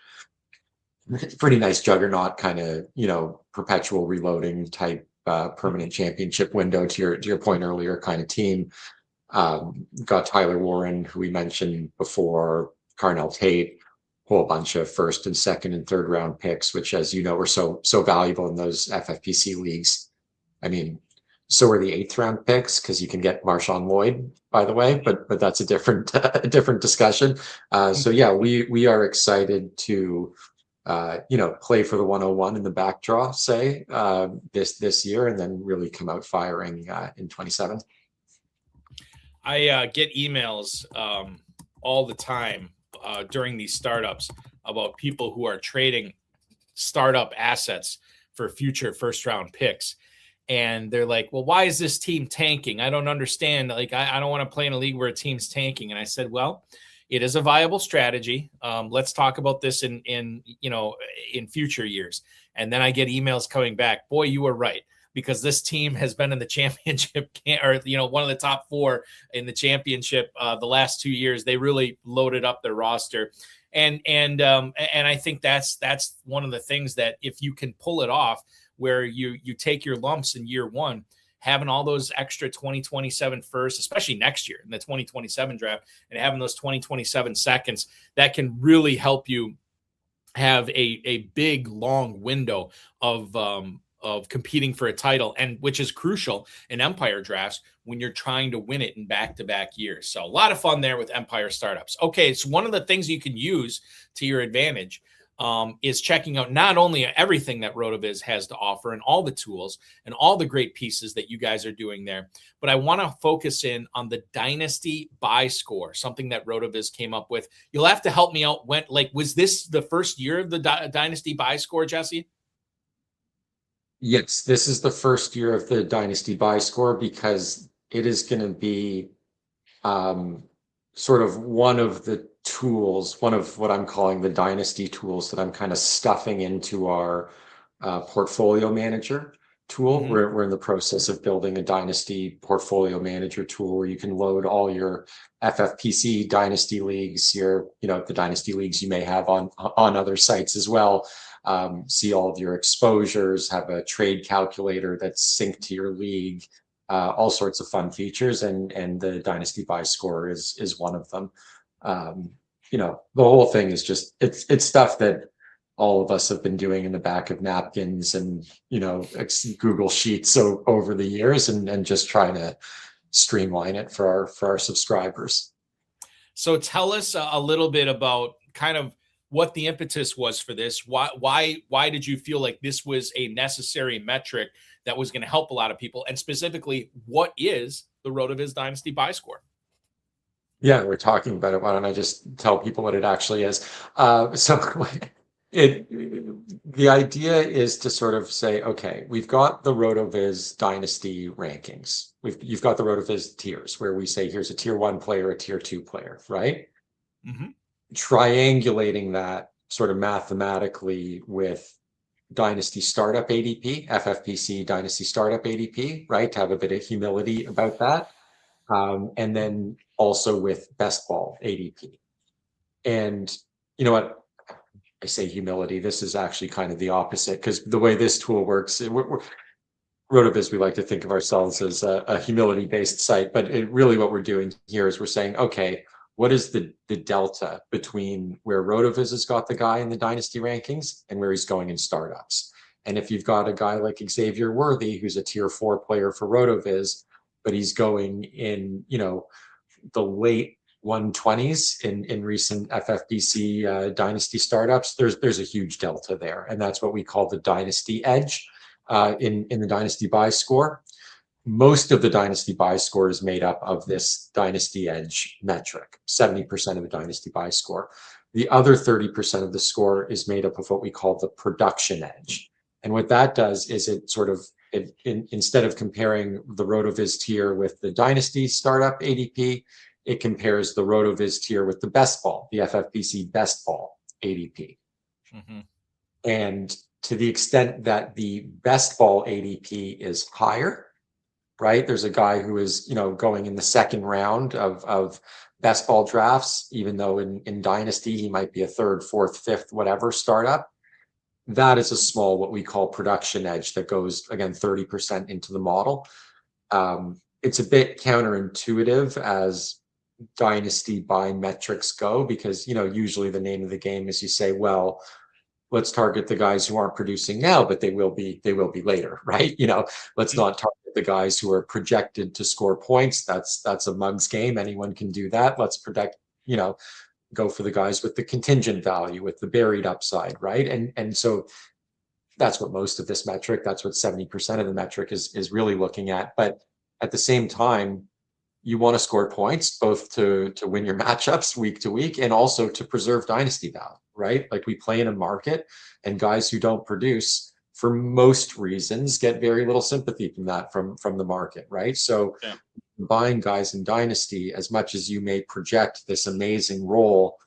juggernaut kind of, perpetual reloading type permanent championship window to your point earlier kind of team. Got Tyler Warren, who we mentioned before, Carnell Tate, whole bunch of first and second and third round picks, which, as you know, are so valuable in those FFPC leagues. I mean, so are the 8th round picks, because you can get MarShawn Lloyd, by the way, but that's a different discussion. So yeah, we are excited to play for the 101 in the back draw, say, this year, and then really come out firing in 27. I get emails all the time during these startups about people who are trading startup assets for future first round picks. And they're like, well, why is this team tanking? I don't understand. Like, I don't want to play in a league where a team's tanking. And I said, well, it is a viable strategy. Let's talk about this in future years. And then I get emails coming back. Boy, you were right, because this team has been in the championship, or one of the top 4 in the championship the last 2 years. They really loaded up their roster. And I think that's one of the things that if you can pull it off, where you take your lumps in year one, having all those extra 2027 firsts, especially next year in the 2027 draft, and having those 2027 seconds, that can really help you have a big, long window of competing for a title, and which is crucial in Empire drafts when you're trying to win it in back-to-back years. So a lot of fun there with Empire startups. Okay, so one of the things you can use to your advantage is checking out not only everything that RotoViz has to offer and all the tools and all the great pieces that you guys are doing there, but I want to focus in on the Dynasty Buy Score, something that RotoViz came up with. You'll have to help me out. Was this the first year of the Dynasty Buy Score, Jesse? Yes, this is the first year of the Dynasty Buy Score because it is going to be sort of one of the tools, one of what I'm calling the dynasty tools that I'm kind of stuffing into our portfolio manager tool. Mm-hmm. We're in the process of building a dynasty portfolio manager tool where you can load all your FFPC dynasty leagues, the dynasty leagues you may have on other sites as well. See all of your exposures, have a trade calculator that's synced to your league, all sorts of fun features, and the Dynasty Buy Score is one of them. The whole thing is just it's stuff that all of us have been doing in the back of napkins and Google Sheets over the years, and just trying to streamline it for our subscribers. So tell us a little bit about kind of what the impetus was for this. Why did you feel like this was a necessary metric that was going to help a lot of people? And specifically, what is the RotoViz Dynasty Buy Score? Yeah, we're talking about it. Why don't I just tell people what it actually is? The idea is to sort of say, okay, we've got the RotoViz Dynasty rankings. You've got the RotoViz tiers where we say, here's a tier 1 player, a tier 2 player, right? Mm-hmm. Triangulating that sort of mathematically with Dynasty Startup ADP, FFPC Dynasty Startup ADP, right? To have a bit of humility about that. And then also with Best Ball ADP. And you know what? I say humility. This is actually kind of the opposite, because the way this tool works, RotoViz, we like to think of ourselves as a humility-based site, but really what we're doing here is we're saying, okay, what is the delta between where RotoViz has got the guy in the dynasty rankings and where he's going in startups? And if you've got a guy like Xavier Worthy, who's a tier 4 player for RotoViz, but he's going in, the late 120s in recent FFPC dynasty startups, there's a huge delta there. And that's what we call the dynasty edge in the Dynasty Buy Score. Most of the Dynasty Buy Score is made up of this Dynasty Edge metric, 70% of the Dynasty Buy Score. The other 30% of the score is made up of what we call the Production Edge. And what that does is it sort of, instead of comparing the RotoViz tier with the Dynasty Startup ADP, it compares the RotoViz tier with the Best Ball, the FFPC Best Ball ADP. Mm-hmm. And to the extent that the Best Ball ADP is higher, right? There's a guy who is, going in the second round of Best Ball drafts, even though in Dynasty, he might be a third, fourth, fifth, whatever startup. That is a small, what we call production edge that goes, again, 30% into the model. It's a bit counterintuitive as Dynasty buy metrics go, because, usually the name of the game is you say, well, let's target the guys who aren't producing now, but they will be later, right? Let's not target the guys who are projected to score points. That's a mug's game. Anyone can do that. Let's go for the guys with the contingent value, with the buried upside, right? And so that's what most of this metric, that's what 70% of the metric is really looking at. But at the same time, you want to score points both to win your matchups week to week and also to preserve dynasty value, right? Like, we play in a market, and guys who don't produce, for most reasons, get very little sympathy from that from the market, right? So yeah. Buying guys in dynasty, as much as you may project this amazing role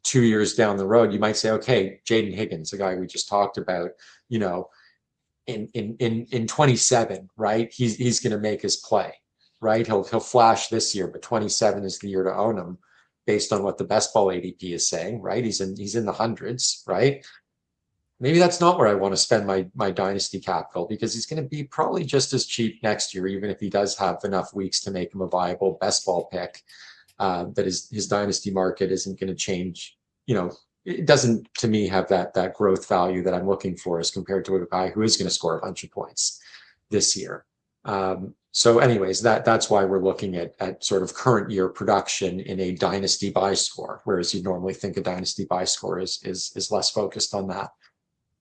2 years down the road, you might say, okay, Jayden Higgins, a guy we just talked about, in 27, right? He's going to make his play. Right, he'll flash this year, but 27 is the year to own him. based on what the best ball ADP is saying, right? He's in the hundreds, right? Maybe that's not where I want to spend my dynasty capital, because he's going to be probably just as cheap next year, even if he does have enough weeks to make him a viable best ball pick. That his dynasty market isn't going to change. It doesn't, to me, have that growth value that I'm looking for as compared to a guy who is going to score a bunch of points this year. So anyways, that's why we're looking at sort of current year production in a dynasty buy score, whereas you normally think a dynasty buy score is less focused on that.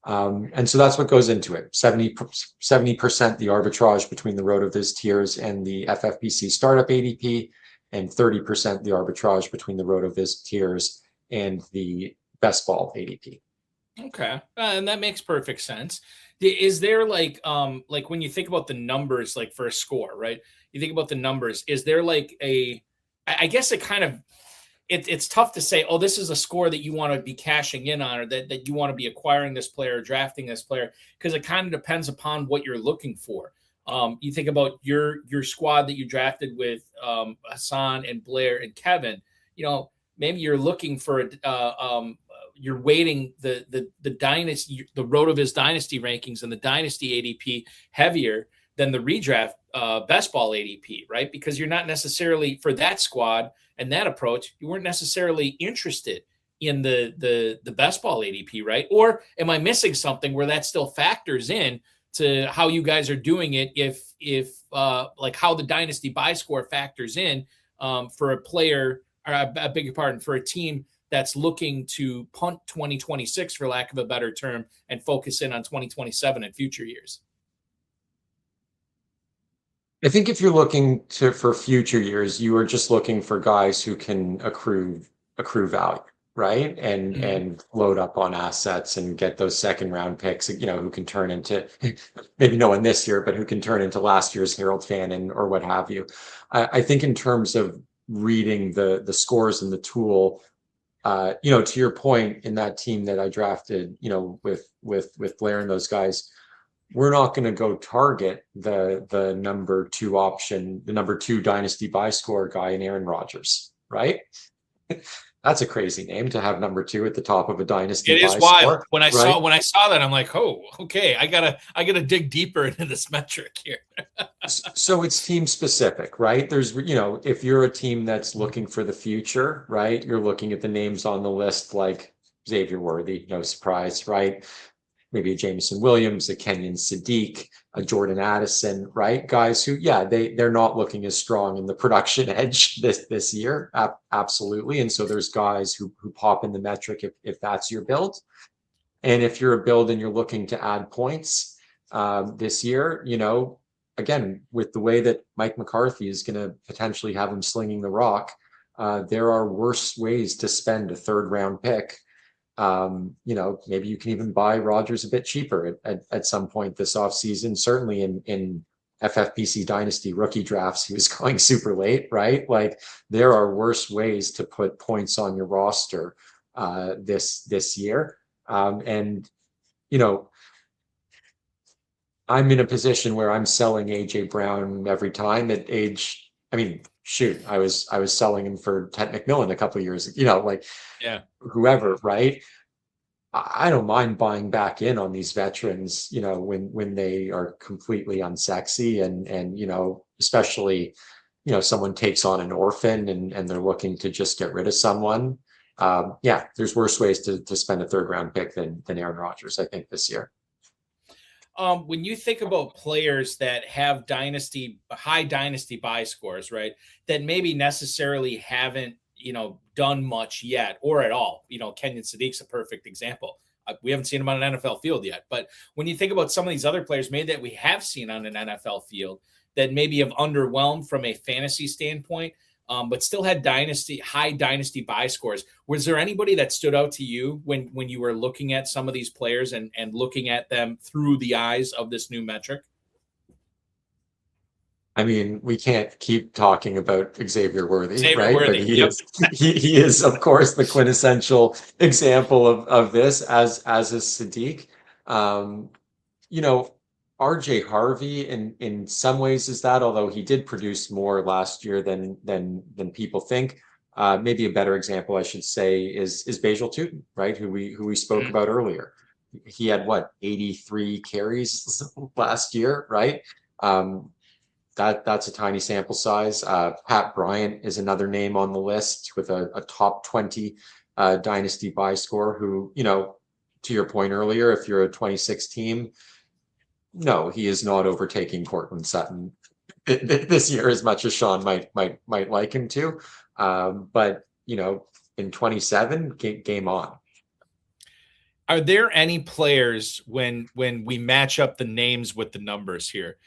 And so that's what goes into it. 70% the arbitrage between the RotoViz tiers and the FFPC startup ADP, and 30% the arbitrage between the RotoViz tiers and the best ball ADP. Okay. And that makes perfect sense. Is there like when you think about the numbers, like for a score, right? You think about the numbers, is there like I guess it kind of, it's tough to say, oh, this is a score that you want to be cashing in on, or that you want to be acquiring this player, or drafting this player, because it kind of depends upon what you're looking for. You think about your squad that you drafted with Hassan and Blair and Kevin, maybe you're looking for you're weighting the dynasty, the RotoViz dynasty rankings and the dynasty ADP heavier than the redraft best ball ADP, right? Because you're not necessarily, for that squad and that approach, you weren't necessarily interested in the best ball ADP, right? Or am I missing something where that still factors in to how you guys are doing it? If like how the dynasty buy score factors in for a player, or I beg your pardon, for a team that's looking to punt 2026, for lack of a better term, and focus in on 2027 and future years. I think if you're looking for future years, you are just looking for guys who can accrue value, right? And load up on assets and get those second round picks, who can turn into, maybe no one this year, but who can turn into last year's Harold Fannin or what have you. I think in terms of reading the scores and the tool, to your point, in that team that I drafted, with Blair and those guys, we're not going to go target the number 2 option, the number 2 dynasty buy score guy in Aaron Rodgers, right? That's a crazy name to have number 2 at the top of a dynasty. It is wild. Score, when I saw that, I'm like, oh, okay, I gotta dig deeper into this metric here. So it's team specific, right? There's, if you're a team that's looking for the future, right? You're looking at the names on the list, like Xavier Worthy, no surprise, right? Maybe a Jameson Williams, a Kenyon Sadiq, a Jordan Addison, right? Guys who, they're not looking as strong in the production edge this year. Absolutely. And so there's guys who pop in the metric if that's your build. And if you're a build and you're looking to add points this year, again, with the way that Mike McCarthy is going to potentially have him slinging the rock, there are worse ways to spend a 3rd round pick. Maybe you can even buy Rodgers a bit cheaper at some point this offseason. Certainly in FFPC Dynasty rookie drafts, he was going super late, right? Like, there are worse ways to put points on your roster this year. I'm in a position where I'm selling AJ Brown every time at age, I was selling him for Tate McMillan a couple of years, whoever, right? I don't mind buying back in on these veterans, when they are completely unsexy and especially, someone takes on an orphan and they're looking to just get rid of someone. There's worse ways to spend a 3rd round pick than Aaron Rodgers, I think, this year. When you think about players that have high dynasty buy scores, right, that maybe necessarily haven't, done much yet or at all, Kenyon Sadiq's a perfect example. We haven't seen him on an NFL field yet, but when you think about some of these other players maybe that we have seen on an NFL field that maybe have underwhelmed from a fantasy standpoint, but still had high dynasty buy scores. Was there anybody that stood out to you when you were looking at some of these players and looking at them through the eyes of this new metric? We can't keep talking about Xavier Worthy, right? Worthy, but he is, of course, the quintessential example of this, as is Sadiq. RJ Harvey in some ways is that, although he did produce more last year than people think. Maybe a better example, I should say, is Basil Tootin, right? Who we spoke about earlier. He had 83 carries last year, right? That's a tiny sample size. Pat Bryant is another name on the list with a top 20 dynasty buy score. Who, to your point earlier, if you're a 26 team, no, he is not overtaking Cortland Sutton this year as much as Sean might like him to. But in 27, game on. Are there any players when we match up the names with the numbers here,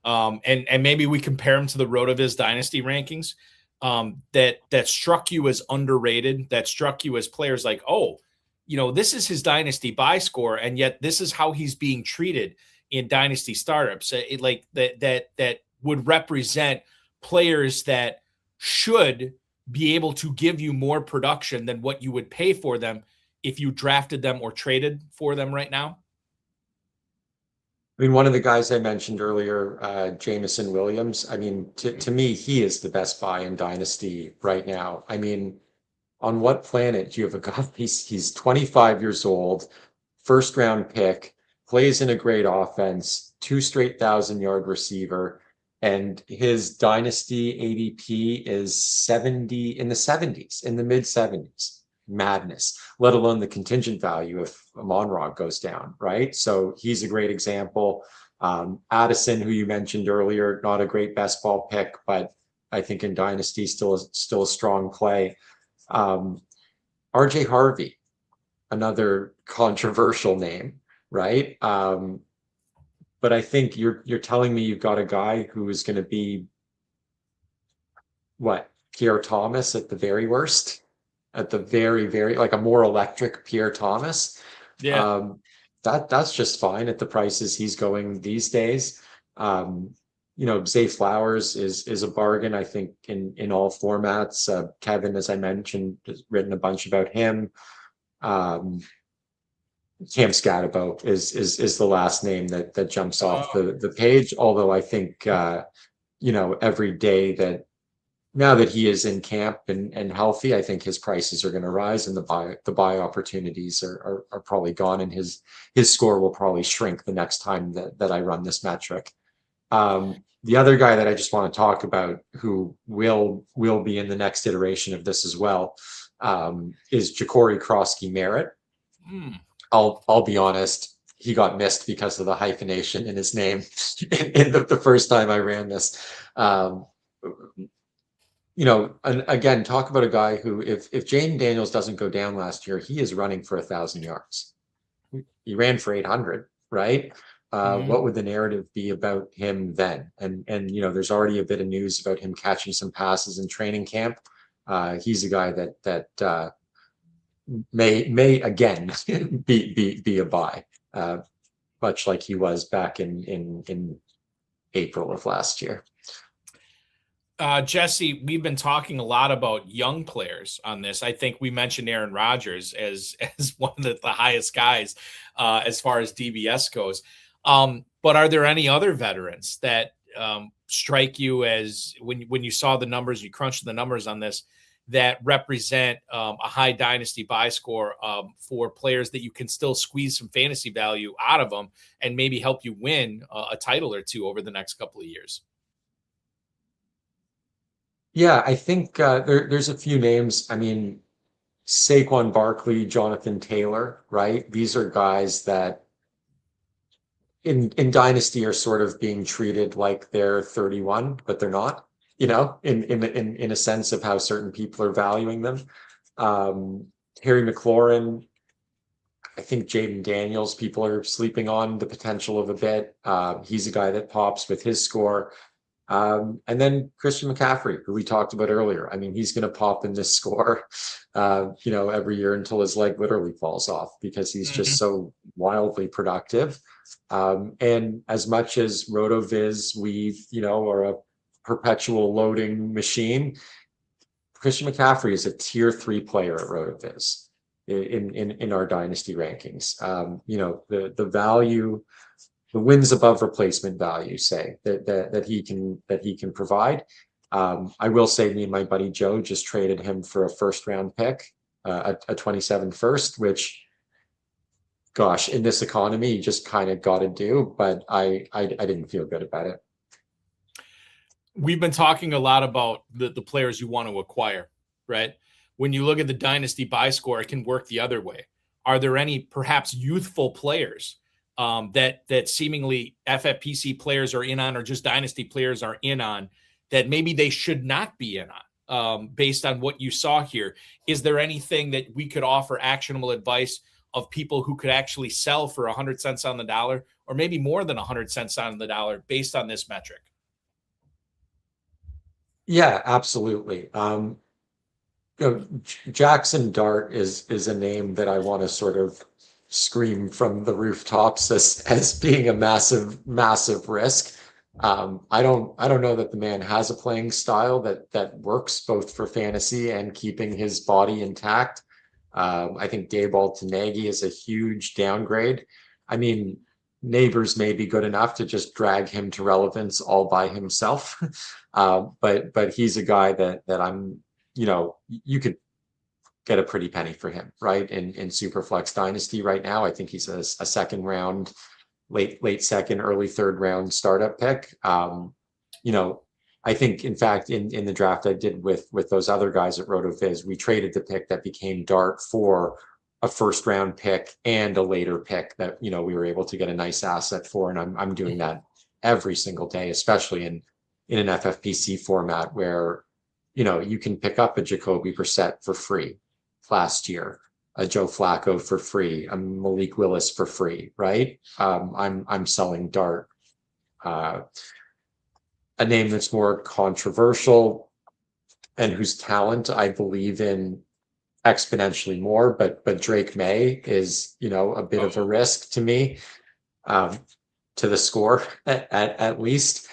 and maybe we compare them to the RotoViz Dynasty rankings, that struck you as underrated, that struck you as players like, oh, this is his Dynasty buy score, and yet this is how he's being treated in Dynasty startups, like that would represent players that should be able to give you more production than what you would pay for them if you drafted them or traded for them right now? I mean, one of the guys I mentioned earlier, Jameson Williams, I mean, to me, he is the best buy in Dynasty right now. I mean, on what planet do you have a guy? He's 25 years old, first round pick, plays in a great offense, 2 straight 1,000-yard receiver, and his Dynasty ADP is 70, in the 70s, in the mid 70s. Madness, let alone the contingent value if Amon-Ra goes down, right? So he's a great example. Addison, who you mentioned earlier, not a great best ball pick, but I think in Dynasty still a strong play. RJ Harvey, another controversial name, right? But I think you're telling me you've got a guy who is going to be Pierre Thomas at the very worst, at the very, very, like a more electric Pierre Thomas. Yeah. That's just fine at the prices he's going these days. Zay Flowers is a bargain, I think, in all formats. Kevin, as I mentioned, has written a bunch about him. Cam Scatterbo is the last name that jumps off the page. Although I think every day now that he is in camp and healthy, I think his prices are going to rise, and the buy opportunities are probably gone, and his score will probably shrink the next time that I run this metric. The other guy that I just want to talk about, who will be in the next iteration of this as well, is Ja'Cory Krosky-Merritt. I'll be honest, he got missed because of the hyphenation in his name in the first time I ran this. And again, talk about a guy who, if Jayden Daniels doesn't go down last year, he is running for 1,000 yards. He ran for 800, right? What would the narrative be about him then? And there's already a bit of news about him catching some passes in training camp. He's a guy that may again be a buy, much like he was back in April of last year. Jesse, we've been talking a lot about young players on this. I think we mentioned Aaron Rodgers as one of the highest guys as far as DBS goes. But are there any other veterans that strike you as, when you saw the numbers, you crunched the numbers on this, that represent a high Dynasty buy score for players that you can still squeeze some fantasy value out of them and maybe help you win a title or two over the next couple of years? Yeah, I think there's a few names. I mean, Saquon Barkley, Jonathan Taylor, right? These are guys that in Dynasty are sort of being treated like they're 31, but they're not, in a sense of how certain people are valuing them. Harry McLaurin, I think Jayden Daniels, people are sleeping on the potential of a bit. He's a guy that pops with his score. And then Christian McCaffrey, who we talked about earlier. I mean, he's going to pop in this score, every year until his leg literally falls off, because he's just so wildly productive. And as much as RotoViz, are a perpetual loading machine, Christian McCaffrey is a tier 3 player at RotoViz in our Dynasty rankings. The value, the wins above replacement value, say that he can provide. I will say me and my buddy Joe just traded him for a first round pick, a 27 first, which, gosh, in this economy, you just kind of got to do, but I didn't feel good about it. We've been talking a lot about the players you want to acquire, right? When you look at the Dynasty Buy Score, it can work the other way. Are there any perhaps youthful players that seemingly FFPC players are in on, or just Dynasty players are in on, that maybe they should not be in on, based on what you saw here? Is there anything that we could offer actionable advice of people who could actually sell for 100 cents on the dollar, or maybe more than 100 cents on the dollar based on this metric? Yeah, absolutely. Jackson Dart is a name that I want to sort of scream from the rooftops as being a massive risk. I don't know that the man has a playing style that works both for fantasy and keeping his body intact. I think Dayball to Nagy is a huge downgrade. I mean, Nabers may be good enough to just drag him to relevance all by himself. But he's a guy that I'm, you could get a pretty penny for him, right? In Superflex Dynasty right now, I think he's a second round, late second, early third round startup pick. I think, in fact, in the draft I did with those other guys at RotoViz, we traded the pick that became Dart for a first round pick and a later pick that, we were able to get a nice asset for. And I'm doing that every single day, especially in an FFPC format where, you can pick up a Jacoby Brissett for free last year, a Joe Flacco for free, a Malik Willis for free, right? I'm selling Dart. A name that's more controversial and whose talent I believe in exponentially more, but Drake May is, a bit of a risk to me, to the score at least.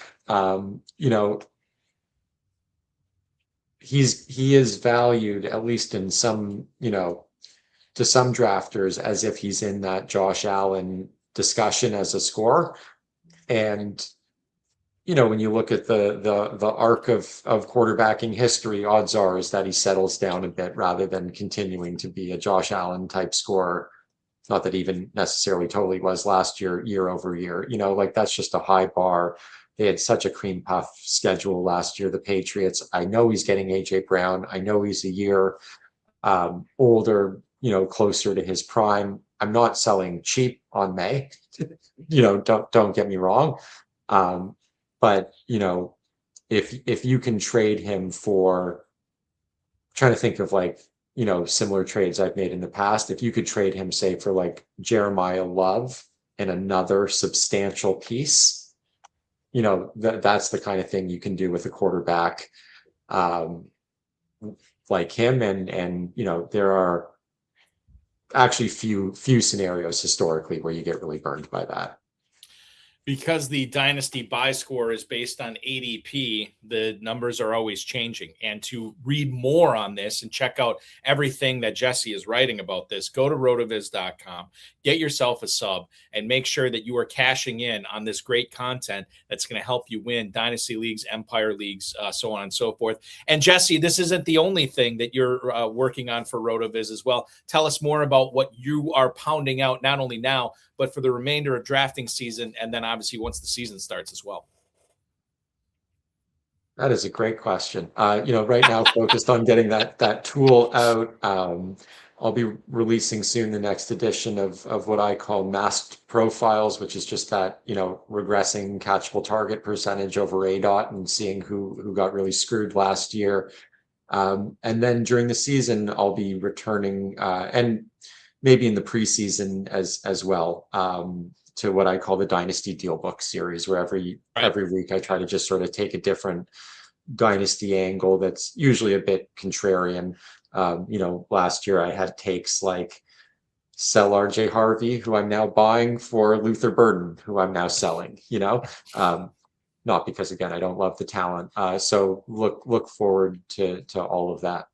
He is valued, at least in some, to some drafters, as if he's in that Josh Allen discussion as a scorer. And when you look at the arc of quarterbacking history, odds are is that he settles down a bit rather than continuing to be a Josh Allen type scorer. Not that even necessarily totally was last year over year. That's just a high bar. They had such a cream puff schedule last year, the Patriots. I know he's getting AJ Brown. I know he's a year older, closer to his prime. I'm not selling cheap on May. Don't get me wrong. But if you can trade him for, I'm trying to think of similar trades I've made in the past. If you could trade him, say, for Jeremiah Love and another substantial piece, that's the kind of thing you can do with a quarterback like him. And there are actually few scenarios historically where you get really burned by that. Because the Dynasty Buy Score is based on ADP, the numbers are always changing. And to read more on this and check out everything that Jesse is writing about this, go to rotoviz.com, get yourself a sub, and make sure that you are cashing in on this great content that's going to help you win Dynasty Leagues, Empire Leagues, so on and so forth. And Jesse, this isn't the only thing that you're working on for RotoViz as well. Tell us more about what you are pounding out, not only now, but for the remainder of drafting season, and then obviously once the season starts as well. That is a great question. Right now focused on getting that tool out. I'll be releasing soon the next edition of what I call masked profiles, which is just that, regressing catchable target percentage over ADOT and seeing who got really screwed last year. And then during the season, I'll be returning, and maybe in the preseason as well, to what I call the Dynasty Dealbook series, where every week I try to just sort of take a different Dynasty angle that's usually a bit contrarian. Last year I had takes like sell RJ Harvey, who I'm now buying, for Luther Burden, who I'm now selling, not because, again, I don't love the talent. So look forward to all of that.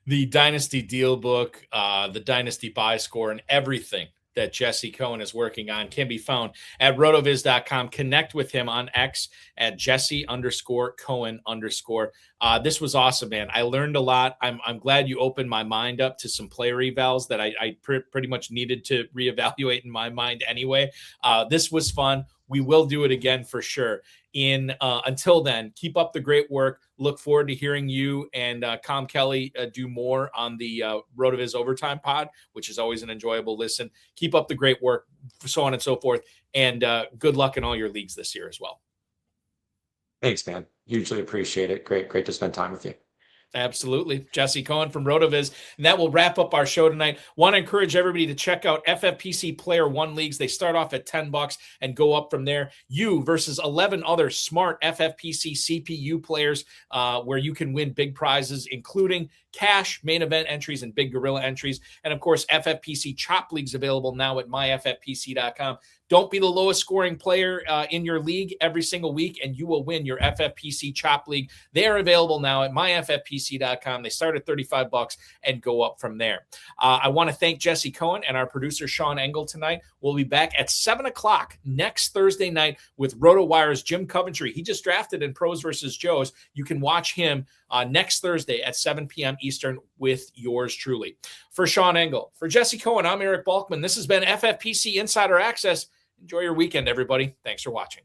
The Dynasty Deal Book, the Dynasty Buy Score, and everything that Jesse Cohen is working on can be found at rotoviz.com. Connect with him on X at Jesse_Cohen_. This was awesome, man. I learned a lot. I'm glad you opened my mind up to some player evals that I pretty much needed to reevaluate in my mind anyway. This was fun. We will do it again for sure. Until then, keep up the great work. Look forward to hearing you and Com Kelly do more on the RotoViz Overtime Pod, which is always an enjoyable listen. Keep up the great work, so on and so forth. And good luck in all your leagues this year as well. Thanks, man. Hugely appreciate it. Great to spend time with you. Absolutely. Jesse Cohen from RotoViz. And that will wrap up our show tonight. Want to encourage everybody to check out FFPC Player One Leagues. They start off at $10 and go up from there. You versus 11 other smart FFPC CPU players where you can win big prizes, including cash, main event entries, and big gorilla entries. And of course, FFPC Chop Leagues available now at myffpc.com. Don't be the lowest scoring player in your league every single week, and you will win your FFPC Chop League. They are available now at myffpc.com. They start at $35 and go up from there. I want to thank Jesse Cohen and our producer, Sean Engel, tonight. We'll be back at 7 o'clock next Thursday night with RotoWire's Jim Coventry. He just drafted in Pros versus Joes. You can watch him next Thursday at 7 p.m. Eastern with yours truly. For Sean Engel, for Jesse Cohen, I'm Eric Balkman. This has been FFPC Insider Access. Enjoy your weekend, everybody. Thanks for watching.